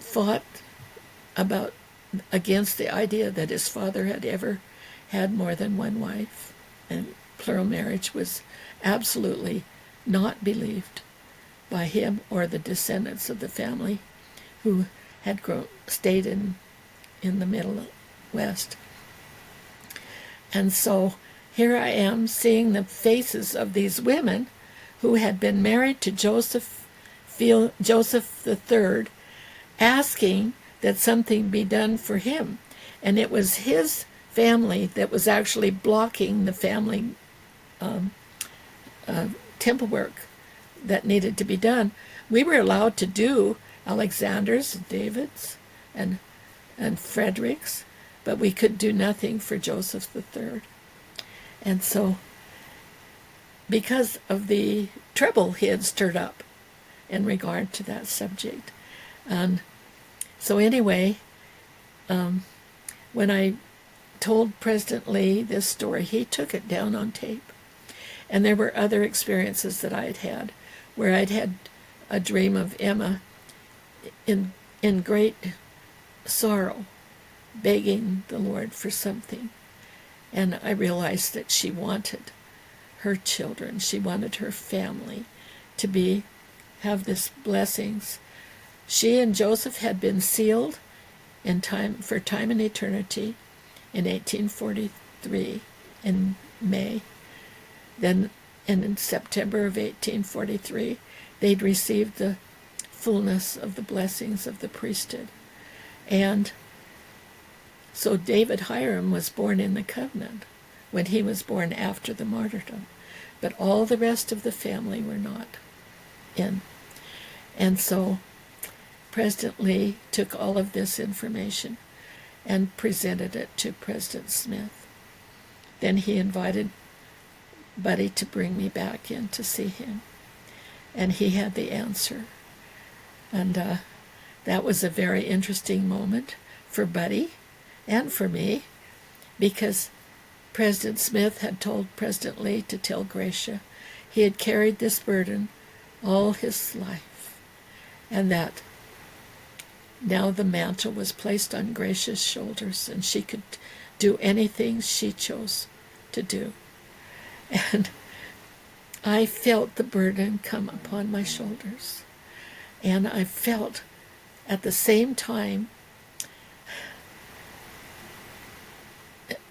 fought against the idea that his father had ever had more than one wife, and plural marriage was absolutely not believed by him or the descendants of the family who had stayed in the Middle West. And so here I am seeing the faces of these women who had been married to Joseph III, asking that something be done for him. And it was his family that was actually blocking the family temple work that needed to be done. We were allowed to do Alexander's, David's, and Frederick's, but we could do nothing for Joseph III. And so, because of the trouble he had stirred up in regard to that subject. And so anyway, when I told President Lee this story, he took it down on tape. And there were other experiences that I'd had, where I'd had a dream of Emma in great sorrow, begging the Lord for something. And I realized that she wanted her children, she wanted her family to have this blessings. She and Joseph had been sealed for time and eternity in 1843 in May. Then in September of 1843, they'd received the fullness of the blessings of the priesthood. And so David Hiram was born in the covenant when he was born after the martyrdom. But all the rest of the family were not in. And so President Lee took all of this information and presented it to President Smith. Then he invited Buddy to bring me back in to see him. And he had the answer. And that was a very interesting moment for Buddy and for me, because President Smith had told President Lee to tell Gracia he had carried this burden all his life, and that now the mantle was placed on Gracia's shoulders, and she could do anything she chose to do. And I felt the burden come upon my shoulders. And I felt at the same time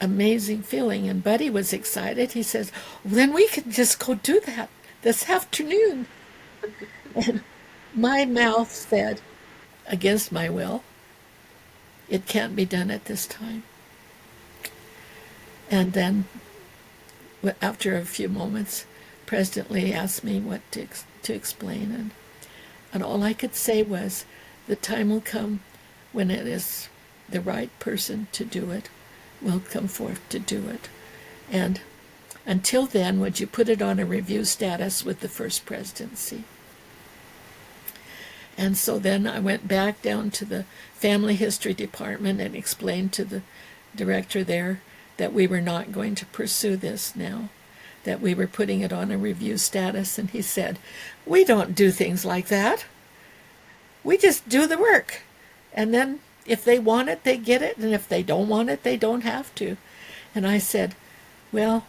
amazing feeling. And Buddy was excited. He says, well, then we can just go do that this afternoon. And my mouth said, against my will, it can't be done at this time. And then after a few moments, President Lee asked me what to explain, and all I could say was, the time will come when it is the right person to do it, will come forth to do it. And until then, would you put it on a review status with the First Presidency? And so then I went back down to the Family History Department and explained to the director there that we were not going to pursue this now, that we were putting it on a review status. And he said, we don't do things like that. We just do the work. And then if they want it, they get it. And if they don't want it, they don't have to. And I said, well,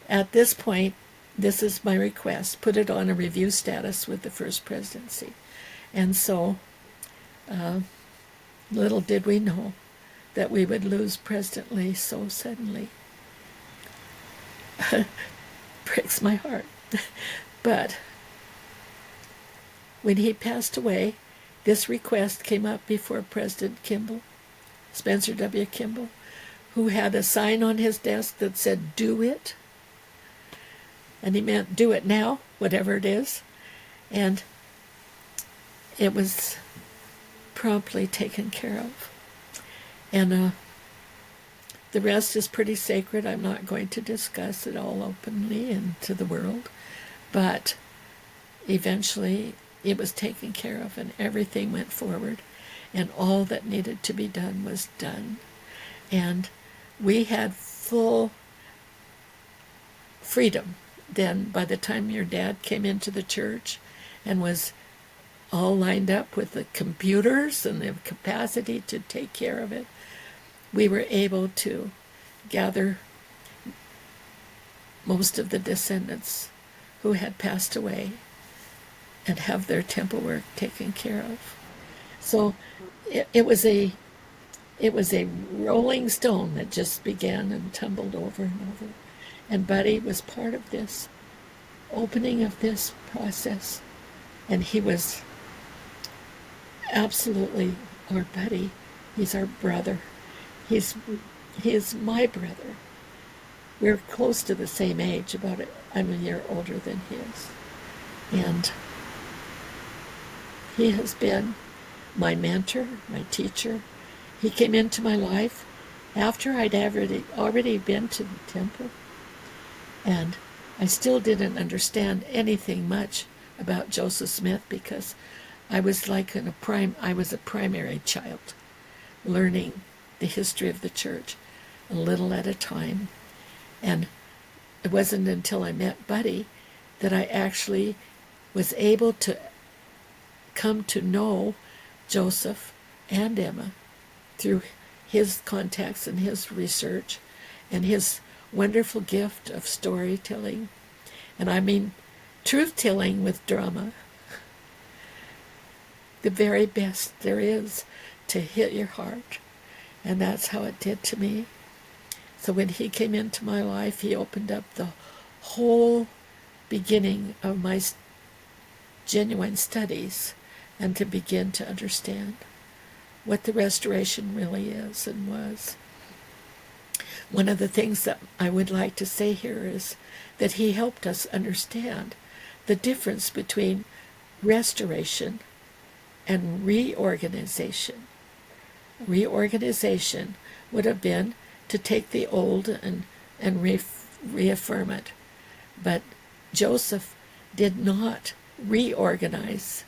at this point, this is my request. Put it on a review status with the First Presidency. And so little did we know that we would lose President Lee so suddenly. Breaks my heart. But when he passed away, this request came up before President Kimball, Spencer W. Kimball, who had a sign on his desk that said, do it. And he meant do it now, whatever it is. And it was promptly taken care of. And the rest is pretty sacred. I'm not going to discuss it all openly and to the world. But eventually it was taken care of and everything went forward. And all that needed to be done was done. And we had full freedom then by the time your dad came into the church and was all lined up with the computers and the capacity to take care of it. We were able to gather most of the descendants who had passed away and have their temple work taken care of. So it was a rolling stone that just began and tumbled over and over. And Buddy was part of this opening of this process. And he was absolutely our buddy. He's our brother. He's He is my brother. We're close to the same age, I'm a year older than he is. And he has been my mentor, my teacher. He came into my life after I'd already been to the temple, and I still didn't understand anything much about Joseph Smith because I was I was a primary child, learning the history of the church a little at a time. And it wasn't until I met Buddy that I actually was able to come to know Joseph and Emma through his contacts and his research and his wonderful gift of storytelling. And I mean truth-telling with drama. The very best there is to hit your heart. And that's how it did to me. So when he came into my life, he opened up the whole beginning of my genuine studies and to begin to understand what the restoration really is and was. One of the things that I would like to say here is that he helped us understand the difference between restoration and reorganization. Reorganization would have been to take the old and reaffirm it. But Joseph did not reorganize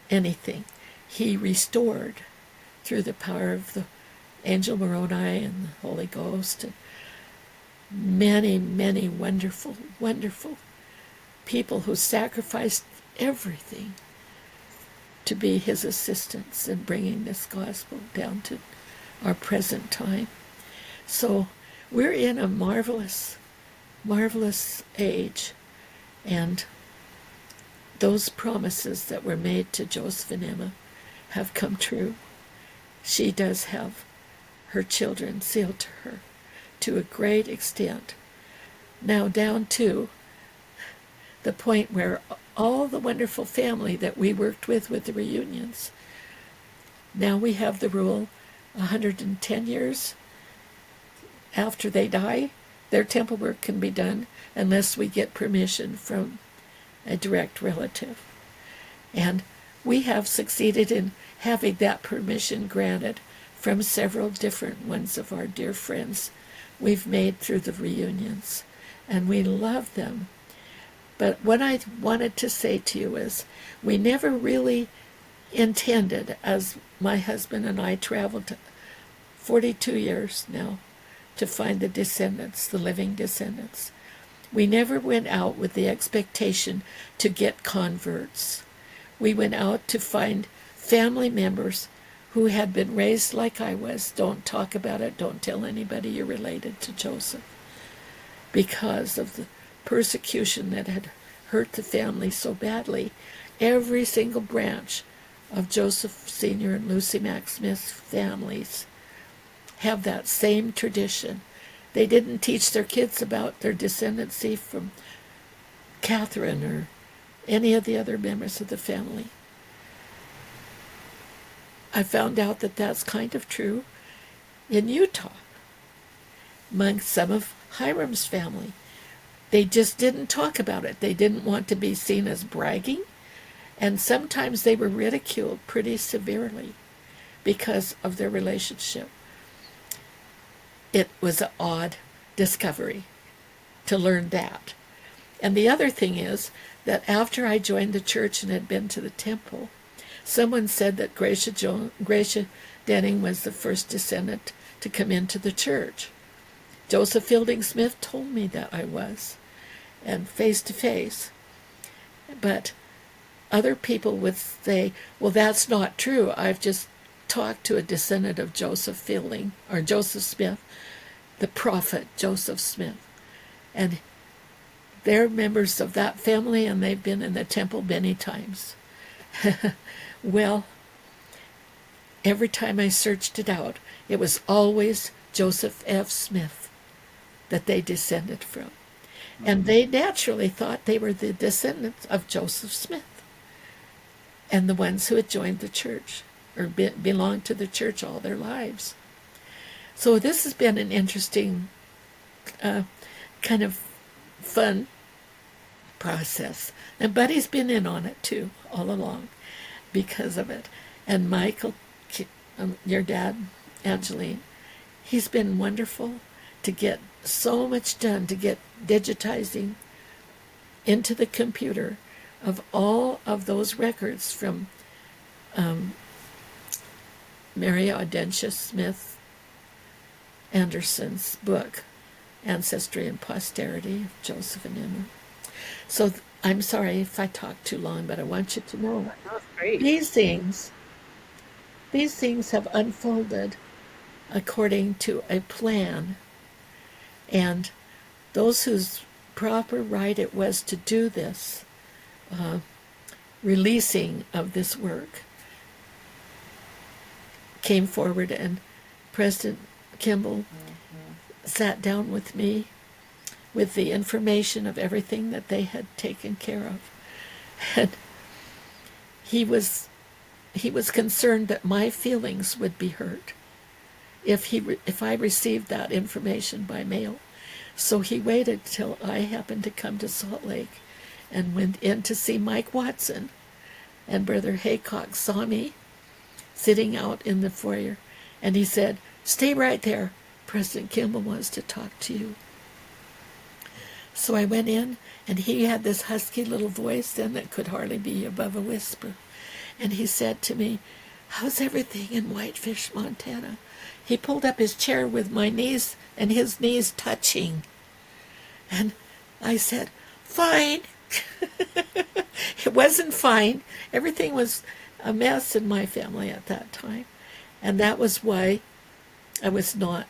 anything. He restored through the power of the angel Moroni and the Holy Ghost and many, many wonderful, wonderful people who sacrificed everything to be his assistants in bringing this gospel down to our present time. So we're in a marvelous, marvelous age, and those promises that were made to Joseph and Emma have come true. She does have her children sealed to her to a great extent. Now down to the point where all the wonderful family that we worked with the reunions, now we have the rule 110 years after they die, their temple work can be done unless we get permission from a direct relative. And we have succeeded in having that permission granted from several different ones of our dear friends we've made through the reunions. And we love them. But what I wanted to say to you is we never really intended, as my husband and I traveled 42 years now to find the descendants, the living descendants. We never went out with the expectation to get converts. We went out to find family members who had been raised like I was. Don't talk about it. Don't tell anybody you're related to Joseph. Because of the persecution that had hurt the family so badly, every single branch of Joseph Sr. and Lucy Mack Smith's families have that same tradition. They didn't teach their kids about their descendancy from Catherine or any of the other members of the family. I found out that that's kind of true in Utah, among some of Hiram's family. They just didn't talk about it. They didn't want to be seen as bragging, and sometimes they were ridiculed pretty severely because of their relationship. It was an odd discovery to learn that. And the other thing is that after I joined the church and had been to the temple, someone said that Gracia Denning was the first descendant to come into the church. Joseph Fielding Smith told me that I was, and face to face. But other people would say, well, that's not true. I've just talked to a descendant of Joseph Fielding, or Joseph Smith, the prophet Joseph Smith. And they're members of that family, and they've been in the temple many times. Well, every time I searched it out, it was always Joseph F. Smith that they descended from. And they naturally thought they were the descendants of Joseph Smith and the ones who had joined the church or belonged to the church all their lives. So this has been an interesting, kind of fun process. And Buddy's been in on it too, all along, because of it. And Michael, your dad, Angeline, he's been wonderful to get so much done, to get digitizing into the computer of all of those records from Mary Audentia Smith Anderson's book, Ancestry and Posterity of Joseph and Emma. So I'm sorry if I talk too long, but I want you to know That was great. these things have unfolded according to a plan, and those whose proper right it was to do this releasing of this work came forward, and President Kimball sat down with me with the information of everything that they had taken care of. And he was concerned that my feelings would be hurt if I received that information by mail. So he waited till I happened to come to Salt Lake and went in to see Mike Watson. And Brother Haycock saw me sitting out in the foyer, and he said, "Stay right there. President Kimball wants to talk to you." So I went in, and he had this husky little voice then that could hardly be above a whisper. And he said to me, "How's everything in Whitefish, Montana?" He pulled up his chair with my knees and his knees touching. And I said, "Fine." It wasn't fine. Everything was a mess in my family at that time. And that was why I was not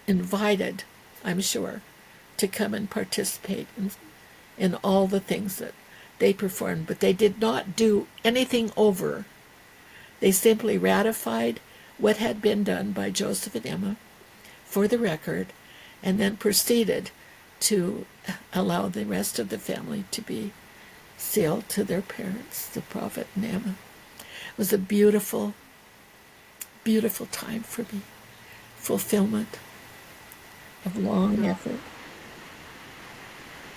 invited, I'm sure, to come and participate in all the things that they performed. But they did not do anything over. They simply ratified what had been done by Joseph and Emma for the record, and then proceeded to allow the rest of the family to be sealed to their parents, the Prophet and Emma. It was a beautiful, beautiful time for me. Fulfillment of long effort.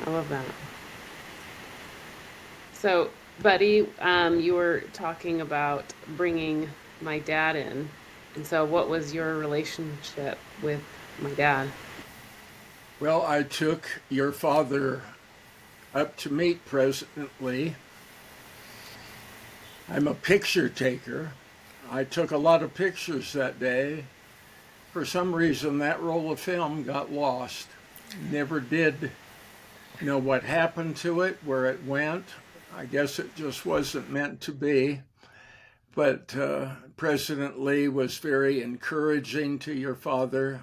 I love that. So, Buddy, you were talking about bringing my dad in. And so what was your relationship with my dad? Well, I took your father up to meet President Lee. I'm a picture taker. I took a lot of pictures that day. For some reason, that roll of film got lost. Never did know what happened to it, where it went. I guess it just wasn't meant to be. But President Lee was very encouraging to your father.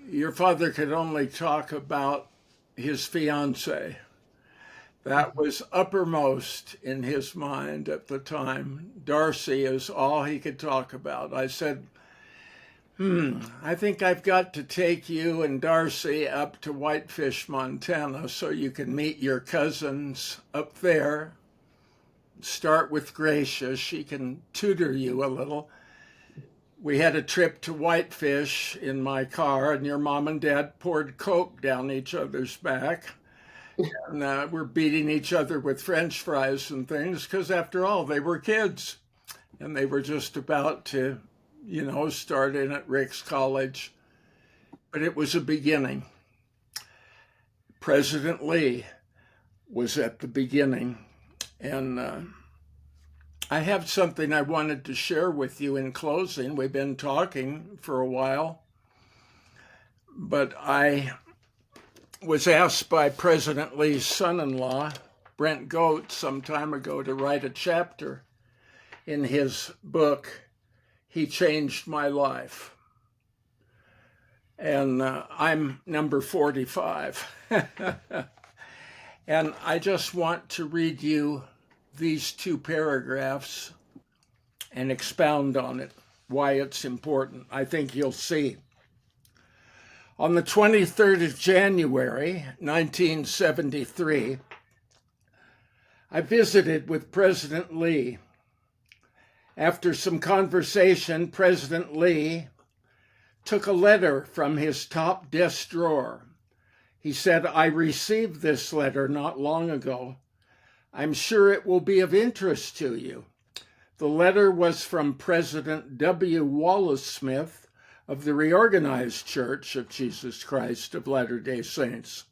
Your father could only talk about his fiancée. That was uppermost in his mind at the time. Darcy is all he could talk about. I said, I think I've got to take you and Darcy up to Whitefish, Montana, so you can meet your cousins up there. Start with Gracia. She can tutor you a little. We had a trip to Whitefish in my car, and your mom and dad poured Coke down each other's back. And we're beating each other with French fries and things, because after all, they were kids. And they were just about to, start in at Rick's College. But it was a beginning. President Lee was at the beginning. And I have something I wanted to share with you in closing. We've been talking for a while. But I was asked by President Lee's son-in-law, Brent Goat, some time ago to write a chapter in his book, He Changed My Life. And I'm number 45. And I just want to read you these 2 paragraphs and expound on it, why it's important. I think you'll see. On the 23rd of January, 1973, I visited with President Lee. After some conversation, President Lee took a letter from his top desk drawer. He said, "I received this letter not long ago. I'm sure it will be of interest to you." The letter was from President W. Wallace Smith of the Reorganized Church of Jesus Christ of Latter-day Saints.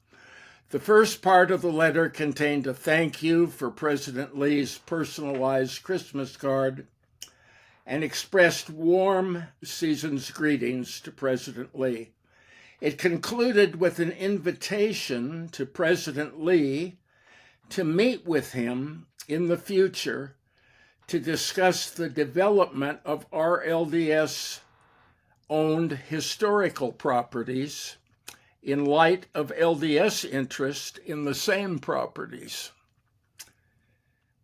The first part of the letter contained a thank you for President Lee's personalized Christmas card and expressed warm season's greetings to President Lee. It concluded with an invitation to President Lee to meet with him in the future to discuss the development of RLDS-owned historical properties in light of LDS interest in the same properties.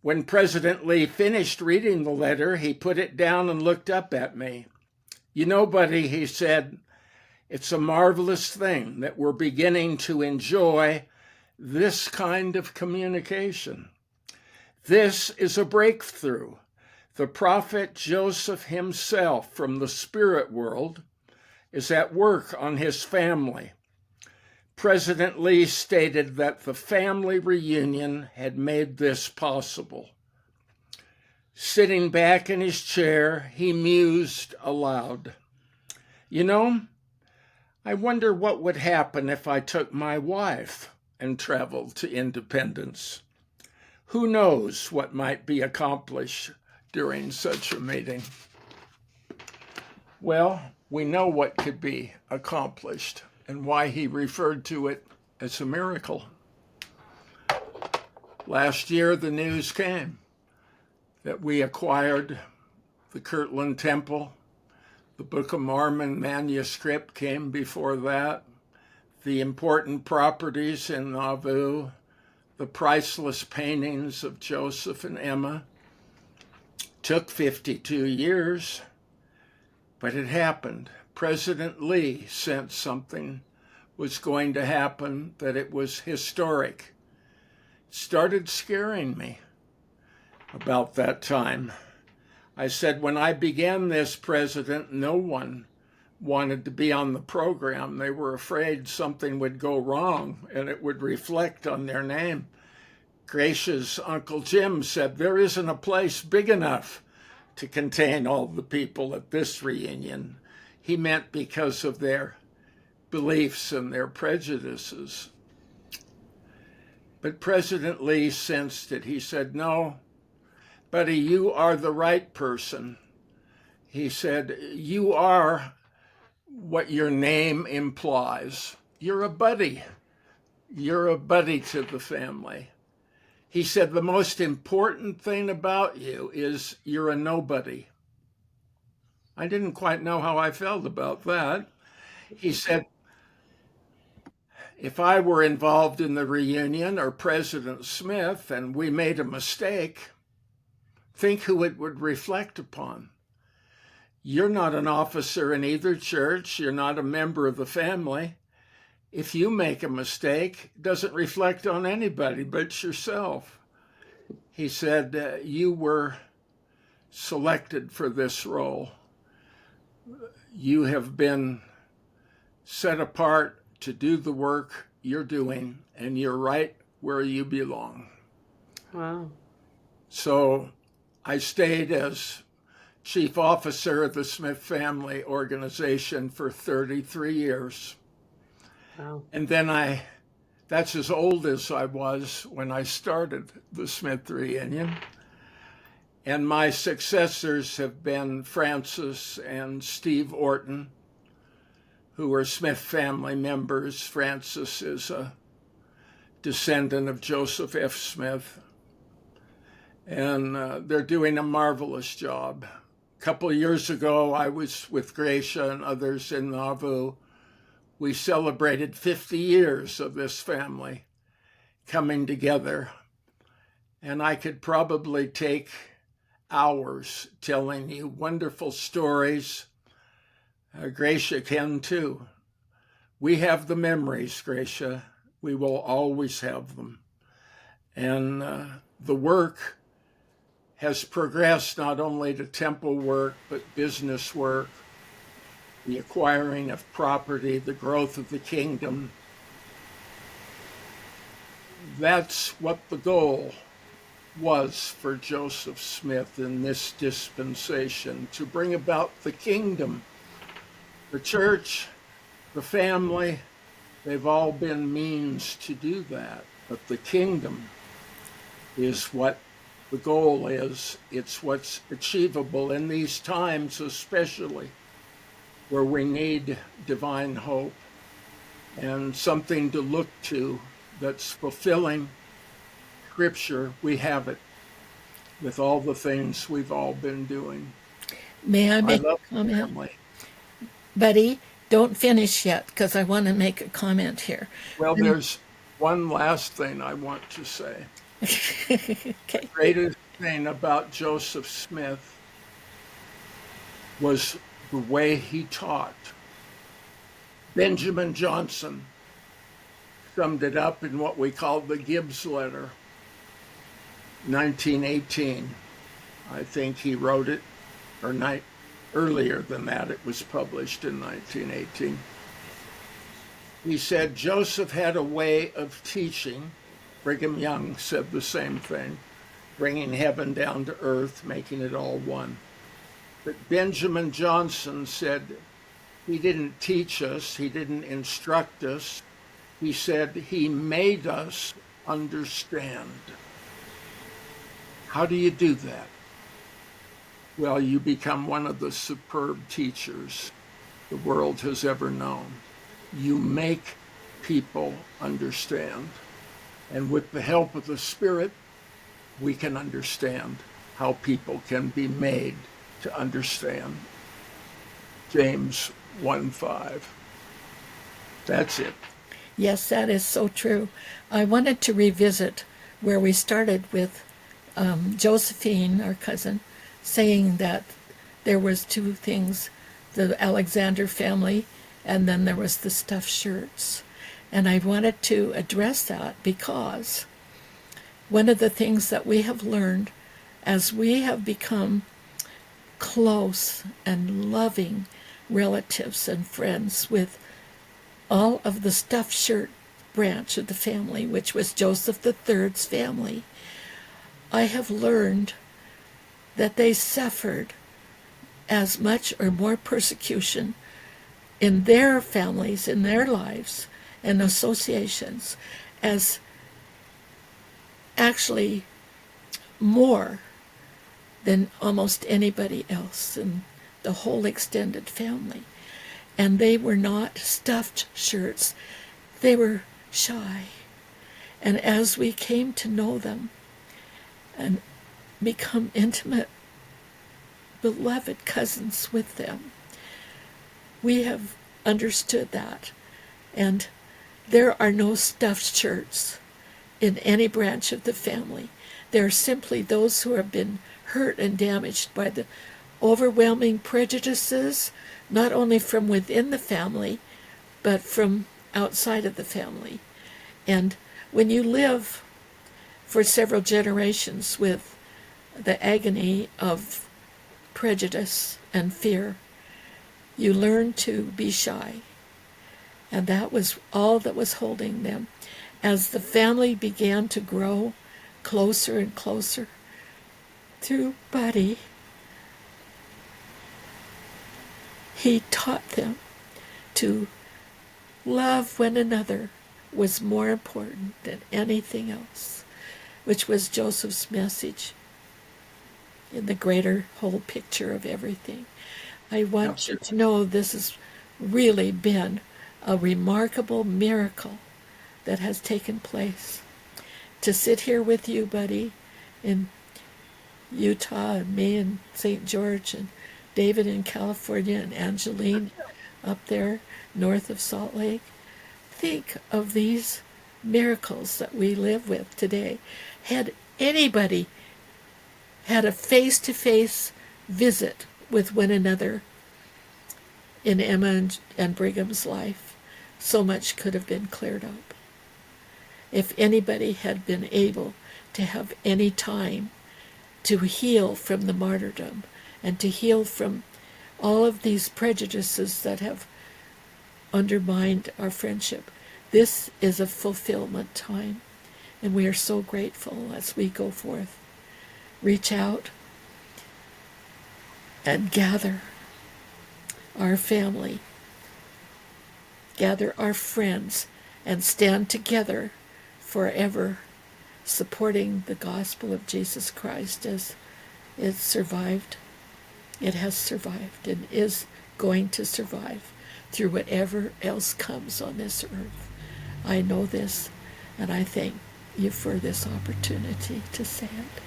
When President Lee finished reading the letter, he put it down and looked up at me. "You know, buddy," he said, "it's a marvelous thing that we're beginning to enjoy this kind of communication. This is a breakthrough. The prophet Joseph himself from the spirit world is at work on his family." President Lee stated that the family reunion had made this possible. Sitting back in his chair, he mused aloud. "You know, I wonder what would happen if I took my wife and traveled to Independence. Who knows what might be accomplished during such a meeting?" Well, we know what could be accomplished and why he referred to it as a miracle. Last year, the news came that we acquired the Kirtland Temple. The Book of Mormon manuscript came before that. The important properties in Nauvoo, the priceless paintings of Joseph and Emma. Took 52 years, but it happened. President Lee sensed something was going to happen, that it was historic. It started scaring me about that time. I said, when I began this, President, no one wanted to be on the program. They were afraid something would go wrong and it would reflect on their name. Gracia's Uncle Jim said, "There isn't a place big enough to contain all the people at this reunion." He meant because of their beliefs and their prejudices. But President Lee sensed it. He said, "No, buddy, you are the right person." He said, "You are what your name implies. You're a buddy. You're a buddy to the family." He said, "The most important thing about you is you're a nobody." I didn't quite know how I felt about that. He said, if I were involved in the reunion or President Smith and we made a mistake, think who it would reflect upon. You're not an officer in either church. You're not a member of the family. If you make a mistake, it doesn't reflect on anybody but yourself. He said, you were selected for this role. You have been set apart to do the work you're doing, and you're right where you belong. Wow. So I stayed as chief officer of the Smith family organization for 33 years. Wow. And then that's as old as I was when I started the Smith reunion. And my successors have been Francis and Steve Orton, who are Smith family members. Francis is a descendant of Joseph F. Smith. And they're doing a marvelous job. A couple of years ago, I was with Gracia and others in Nauvoo. We celebrated 50 years of this family coming together. And I could probably take hours telling you wonderful stories. Gracia can too. We have the memories, Gracia. We will always have them. And the work has progressed not only to temple work, but business work. the acquiring of property, the growth of the kingdom. That's what the goal was for Joseph Smith in this dispensation, to bring about the kingdom. The church, the family, they've all been means to do that. But the kingdom is what the goal is. It's what's achievable in these times, especially where we need divine hope and something to look to that's fulfilling Scripture. We have it with all the things we've all been doing. May I I make love a comment? family. Buddy, don't finish yet because I want to make a comment here. Well, there's one last thing I want to say. Okay. The greatest thing about Joseph Smith was the way he taught. Benjamin Johnson summed it up in what we call the Gibbs Letter, 1918. I think he wrote it, or earlier than that. It was published in 1918. He said Joseph had a way of teaching. Brigham Young said the same thing, bringing heaven down to earth, making it all one. But Benjamin Johnson said he didn't teach us, he didn't instruct us. He said he made us understand. How do you do that? Well, you become one of the superb teachers the world has ever known. You make people understand. And with the help of the Spirit, we can understand how people can be made to understand. James 1:5. That's it. Yes, that is so true. I wanted to revisit where we started with Josephine, our cousin, saying that there was two things, the Alexander family, and then there was the stuffed shirts. And I wanted to address that because one of the things that we have learned as we have become close and loving relatives and friends with all of the stuffed shirt branch of the family, which was Joseph III's family, I have learned that they suffered as much or more persecution in their families, in their lives and associations, as actually more than almost anybody else in the whole extended family. And they were not stuffed shirts. They were shy. And as we came to know them and become intimate, beloved cousins with them, we have understood that. And there are no stuffed shirts in any branch of the family. There are simply those who have been hurt and damaged by the overwhelming prejudices, not only from within the family, but from outside of the family. And when you live for several generations with the agony of prejudice and fear, you learn to be shy. And that was all that was holding them. As the family began to grow closer and closer to Buddy, he taught them to love one another was more important than anything else, which was Joseph's message in the greater whole picture of everything. I want you to know this has really been a remarkable miracle that has taken place. To sit here with you, Buddy, in Utah, and me in St. George, and David in California, and Angeline up there north of Salt Lake. Think of these miracles that we live with today. Had anybody had a face-to-face visit with one another in Emma and Brigham's life, so much could have been cleared up. If anybody had been able to have any time to heal from the martyrdom and to heal from all of these prejudices that have undermined our friendship. This is a fulfillment time, and we are so grateful as we go forth. Reach out and gather our family, gather our friends, and stand together forever, supporting the gospel of Jesus Christ as it survived. It has survived and is going to survive through whatever else comes on this earth. I know this, and I thank you for this opportunity to say it.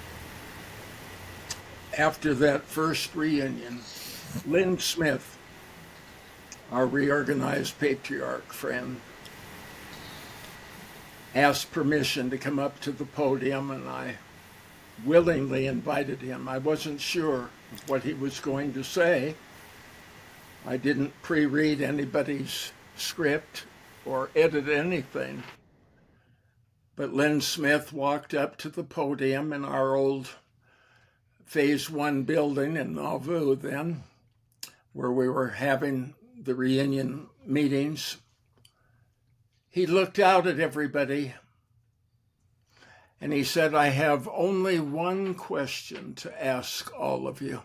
After that first reunion, Lynn Smith, our reorganized patriarch friend, asked permission to come up to the podium, and I willingly invited him. I wasn't sure of what he was going to say. I didn't pre-read anybody's script or edit anything. But Lynn Smith walked up to the podium in our old Phase 1 building in Nauvoo then, where we were having the reunion meetings. He looked out at everybody and he said, "I have only one question to ask all of you.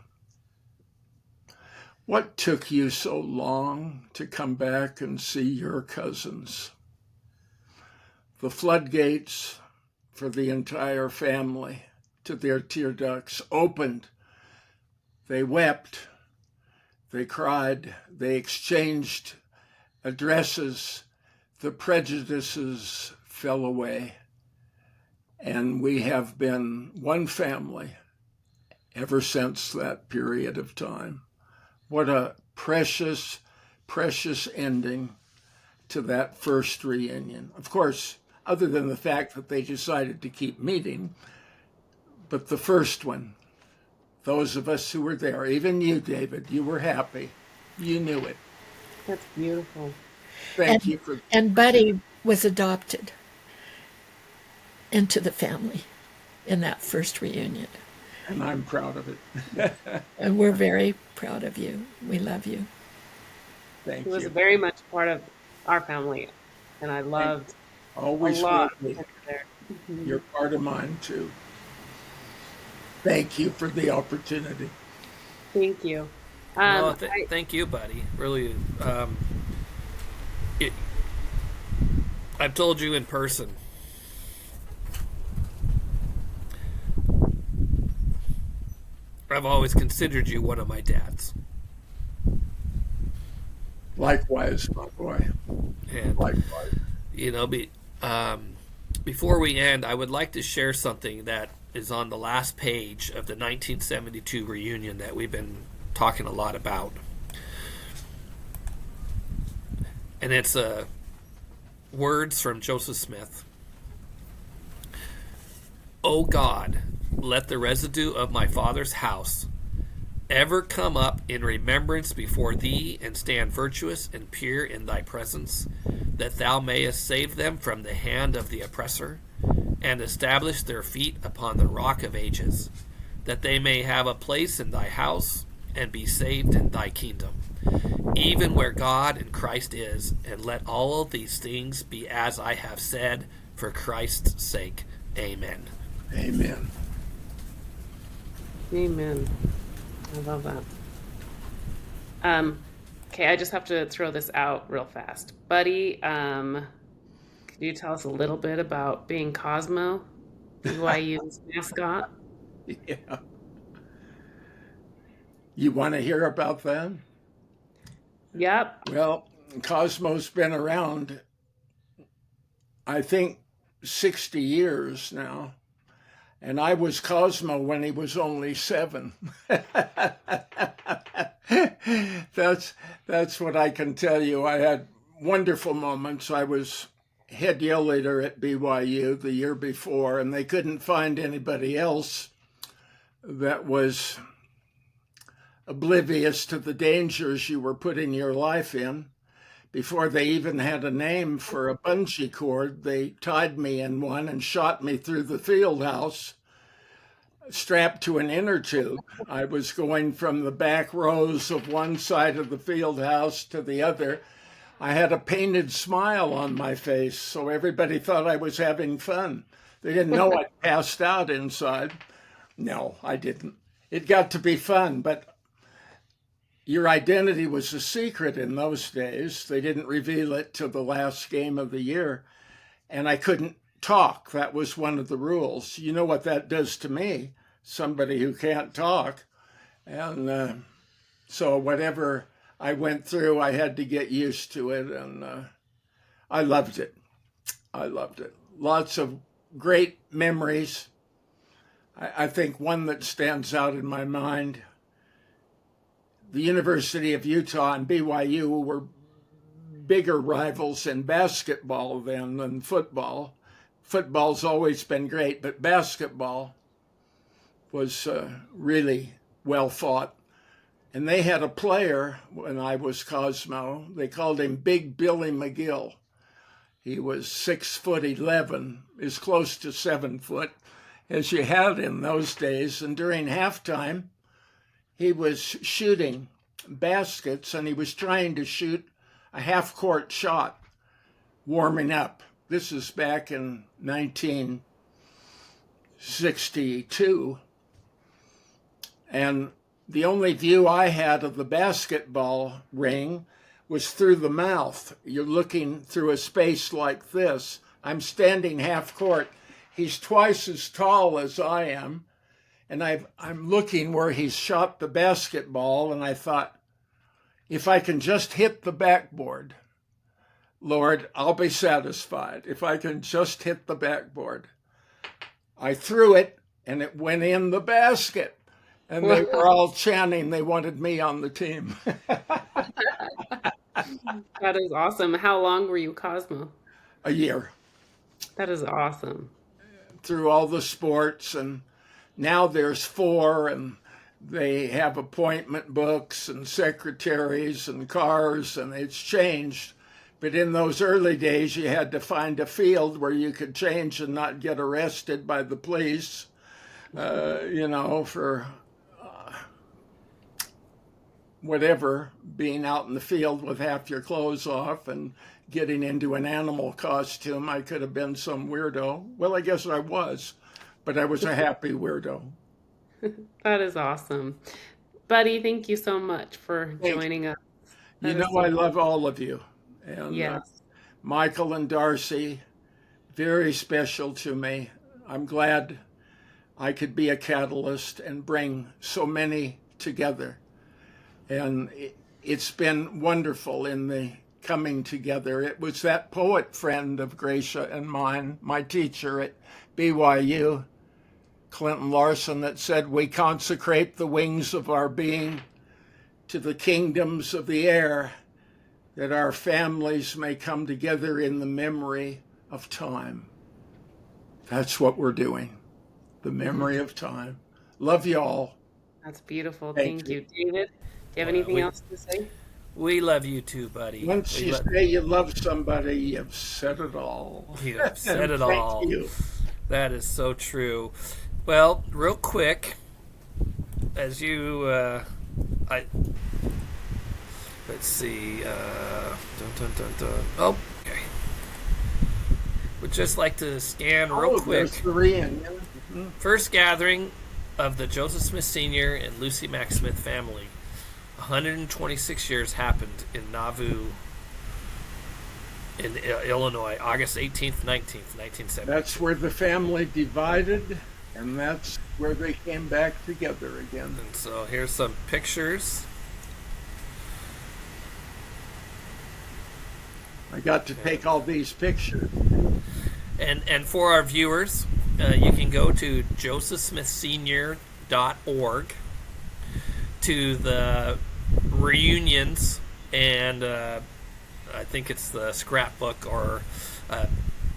What took you so long to come back and see your cousins?" The floodgates for the entire family to their tear ducts opened. They wept, they cried, they exchanged addresses, the prejudices fell away, and we have been one family ever since that period of time. What a precious, precious ending to that first reunion. Of course, other than the fact that they decided to keep meeting, but the first one, those of us who were there, even you, David, you were happy. You knew it. That's beautiful. Thank you for. And Buddy was adopted into the family in that first reunion. And I'm proud of it. And we're very proud of you. We love you. Thank He was you. very much part of our family, and I loved Always a lot will be. there. You're part of mine too. Thank you for the opportunity. Thank you. Thank you, buddy. Really, I've told you in person. I've always considered you one of my dads. Likewise, my boy. And Likewise. you know, before we end, I would like to share something that is on the last page of the 1972 reunion that we've been talking a lot about. And it's words from Joseph Smith. "O God, let the residue of my father's house ever come up in remembrance before thee and stand virtuous and pure in thy presence, that thou mayest save them from the hand of the oppressor and establish their feet upon the rock of ages, that they may have a place in thy house and be saved in thy kingdom, even where God and Christ is, and let all of these things be as I have said, for Christ's sake. Amen." Amen. Amen. I love that. Okay, I just have to throw this out real fast. Buddy, could you tell us a little bit about being Cosmo, BYU's mascot? Yeah. You want to hear about that? Yep. Well, Cosmo's been around, I think, 60 years now. And I was Cosmo when he was only 7. That's what I can tell you. I had wonderful moments. I was head yell leader at BYU the year before, and they couldn't find anybody else that was oblivious to the dangers you were putting your life in. Before they even had a name for a bungee cord, they tied me in one and shot me through the field house strapped to an inner tube. I was going from the back rows of one side of the field house to the other. I had a painted smile on my face, so everybody thought I was having fun. They didn't know I passed out inside. No, I didn't. It got to be fun, but your identity was a secret in those days. They didn't reveal it till the last game of the year, and I couldn't talk. That was one of the rules. You know what that does to me, somebody who can't talk. And so whatever I went through, I had to get used to it, and I loved it. I loved it. Lots of great memories. I think one that stands out in my mind, the University of Utah and BYU were bigger rivals in basketball then than football. Football's always been great, but basketball was really well fought. And they had a player when I was Cosmo. They called him Big Billy McGill. He was 6'11", as close to 7 foot as you had in those days. And during halftime, he was shooting baskets, and he was trying to shoot a half-court shot, warming up. This is back in 1962. And the only view I had of the basketball ring was through the mouth. You're looking through a space like this. I'm standing half court. He's twice as tall as I am. And I'm looking where he's shot the basketball. And I thought, if I can just hit the backboard, Lord, I'll be satisfied. If I can just hit the backboard. I threw it, and it went in the basket. And they were all chanting they wanted me on the team. That is awesome. How long were you Cosmo? A year. That is awesome. Through all the sports, and now there's 4, and they have appointment books and secretaries and cars, and it's changed. But in those early days, you had to find a field where you could change and not get arrested by the police, for whatever, being out in the field with half your clothes off and getting into an animal costume. I could have been some weirdo. Well, I guess I was, but I was a happy weirdo. That is awesome. Buddy, thank you so much for joining us. You know, I love all of you. And Yes. Michael and Darcy, very special to me. I'm glad I could be a catalyst and bring so many together. And it's been wonderful in the coming together. It was that poet friend of Gracia and mine, my teacher at BYU, Clinton Larson, that said, "We consecrate the wings of our being to the kingdoms of the air, that our families may come together in the memory of time." That's what we're doing, the memory of time. Love you all. That's beautiful. Thank Thank you. David, do you have anything else to say? We love you too, buddy. Once you say you love somebody, you've said it all. You have said it all. Thank you. That is so true. Well, real quick, as you, let's see. Oh, okay. Would just like to scan real quick. There's the reunion. First gathering of the Joseph Smith Sr. and Lucy Mack Smith family. 126 years happened in Nauvoo, in Illinois, August 18th, 19th, 1970. That's where the family divided, and that's where they came back together again. And so here's some pictures. I got to take all these pictures. And for our viewers, you can go to josephsmithsenior.org to the reunions, and I think it's the scrapbook, or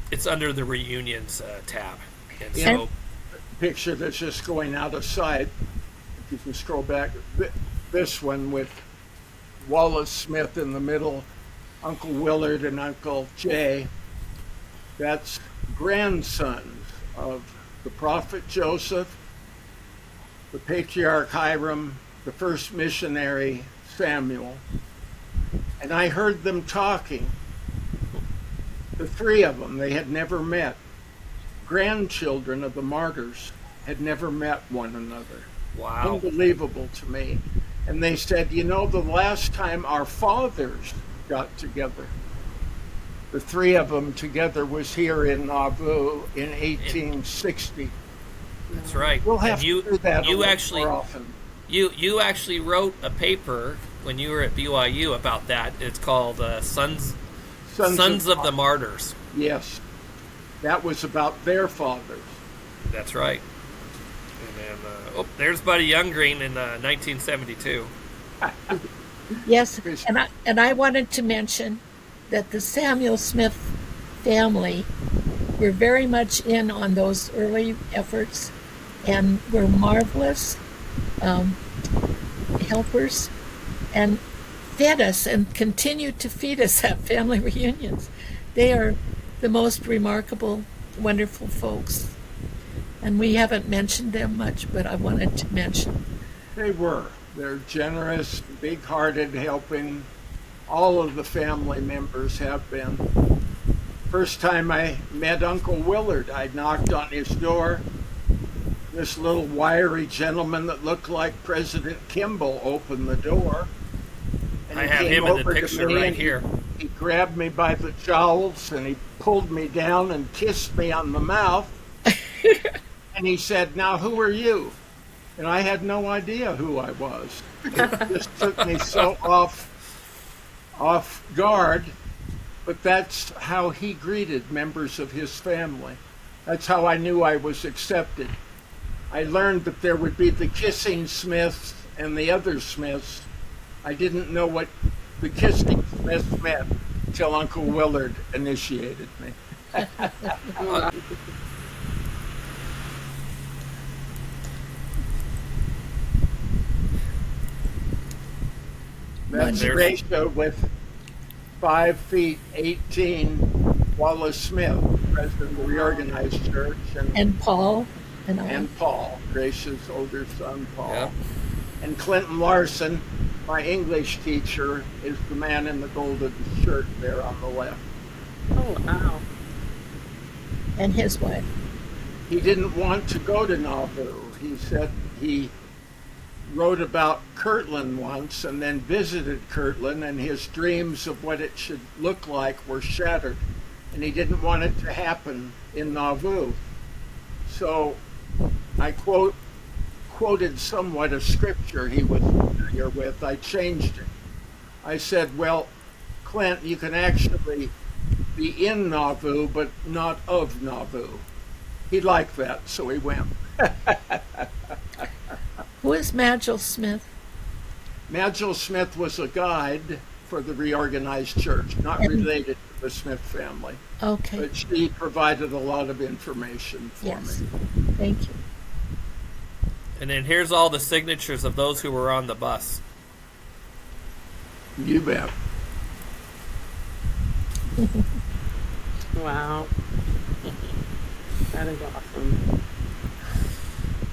it's under the reunions tab. And so, Picture that's just going out of sight. If you can scroll back, this one with Wallace Smith in the middle, Uncle Willard and Uncle Jay. That's grandsons of the prophet Joseph the patriarch Hiram, the first missionary Samuel, and I heard them talking. The three of them, they had never met. Grandchildren of the martyrs had never met one another. Wow. Unbelievable to me. And they said, you know, the last time our fathers got together, the three of them together, was here in Nauvoo in 1860. That's right. We'll have And you, to do that you a little actually, more often. you actually wrote a paper when you were at BYU about that. It's called Sons of the Martyrs. Yes. That was about their fathers. That's right. And then, there's Buddy Youngreen in 1972. Yes, and I wanted to mention that the Samuel Smith family were very much in on those early efforts and were marvelous helpers and fed us and continue to feed us at family reunions. They are the most remarkable, wonderful folks. And we haven't mentioned them much, but I wanted to mention. They were. They're generous, big-hearted, helping. All of the family members have been. First time I met Uncle Willard, I knocked on his door. This little wiry gentleman that looked like President Kimball opened the door. And I he have came him in the over to picture me right and here. He grabbed me by the jowls and he pulled me down and kissed me on the mouth. And he said, now who are you? And I had no idea who I was. It just took me so off guard. But that's how he greeted members of his family. That's how I knew I was accepted. I learned that there would be the kissing Smiths and the other Smiths. I didn't know what the kissing Smiths meant until Uncle Willard initiated me. That's Gracia with 5 feet 18, Wallace Smith, president of the Reorganized Church, And Paul. and Paul, Gracia's older son, Paul. Yep. And Clinton Larson, my English teacher, is the man in the golden shirt there on the left. Oh, wow. And his wife. He didn't want to go to Nauvoo. He said he wrote about Kirtland once and then visited Kirtland, and his dreams of what it should look like were shattered. And he didn't want it to happen in Nauvoo. So I quoted somewhat a scripture he was familiar with. I changed it. I said, well, Clint, you can actually be in Nauvoo, but not of Nauvoo. He liked that, so he went. Who is Magil Smith? Magil Smith was a guide for the Reorganized Church, not related to the Smith family. Okay. But she provided a lot of information for Yes. me. Thank you. And then here's all the signatures of those who were on the bus. You bet. Wow. That is awesome.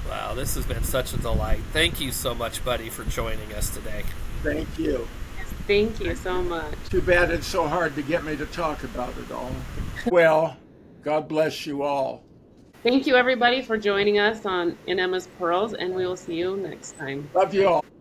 Wow, this has been such a delight. Thank you so much, Buddy, for joining us today. Thank you. Yes, thank you so much. Too bad it's so hard to get me to talk about it all. Well, God bless you all. Thank you, everybody, for joining us on In Emma's Pearls, and we will see you next time. Love you all.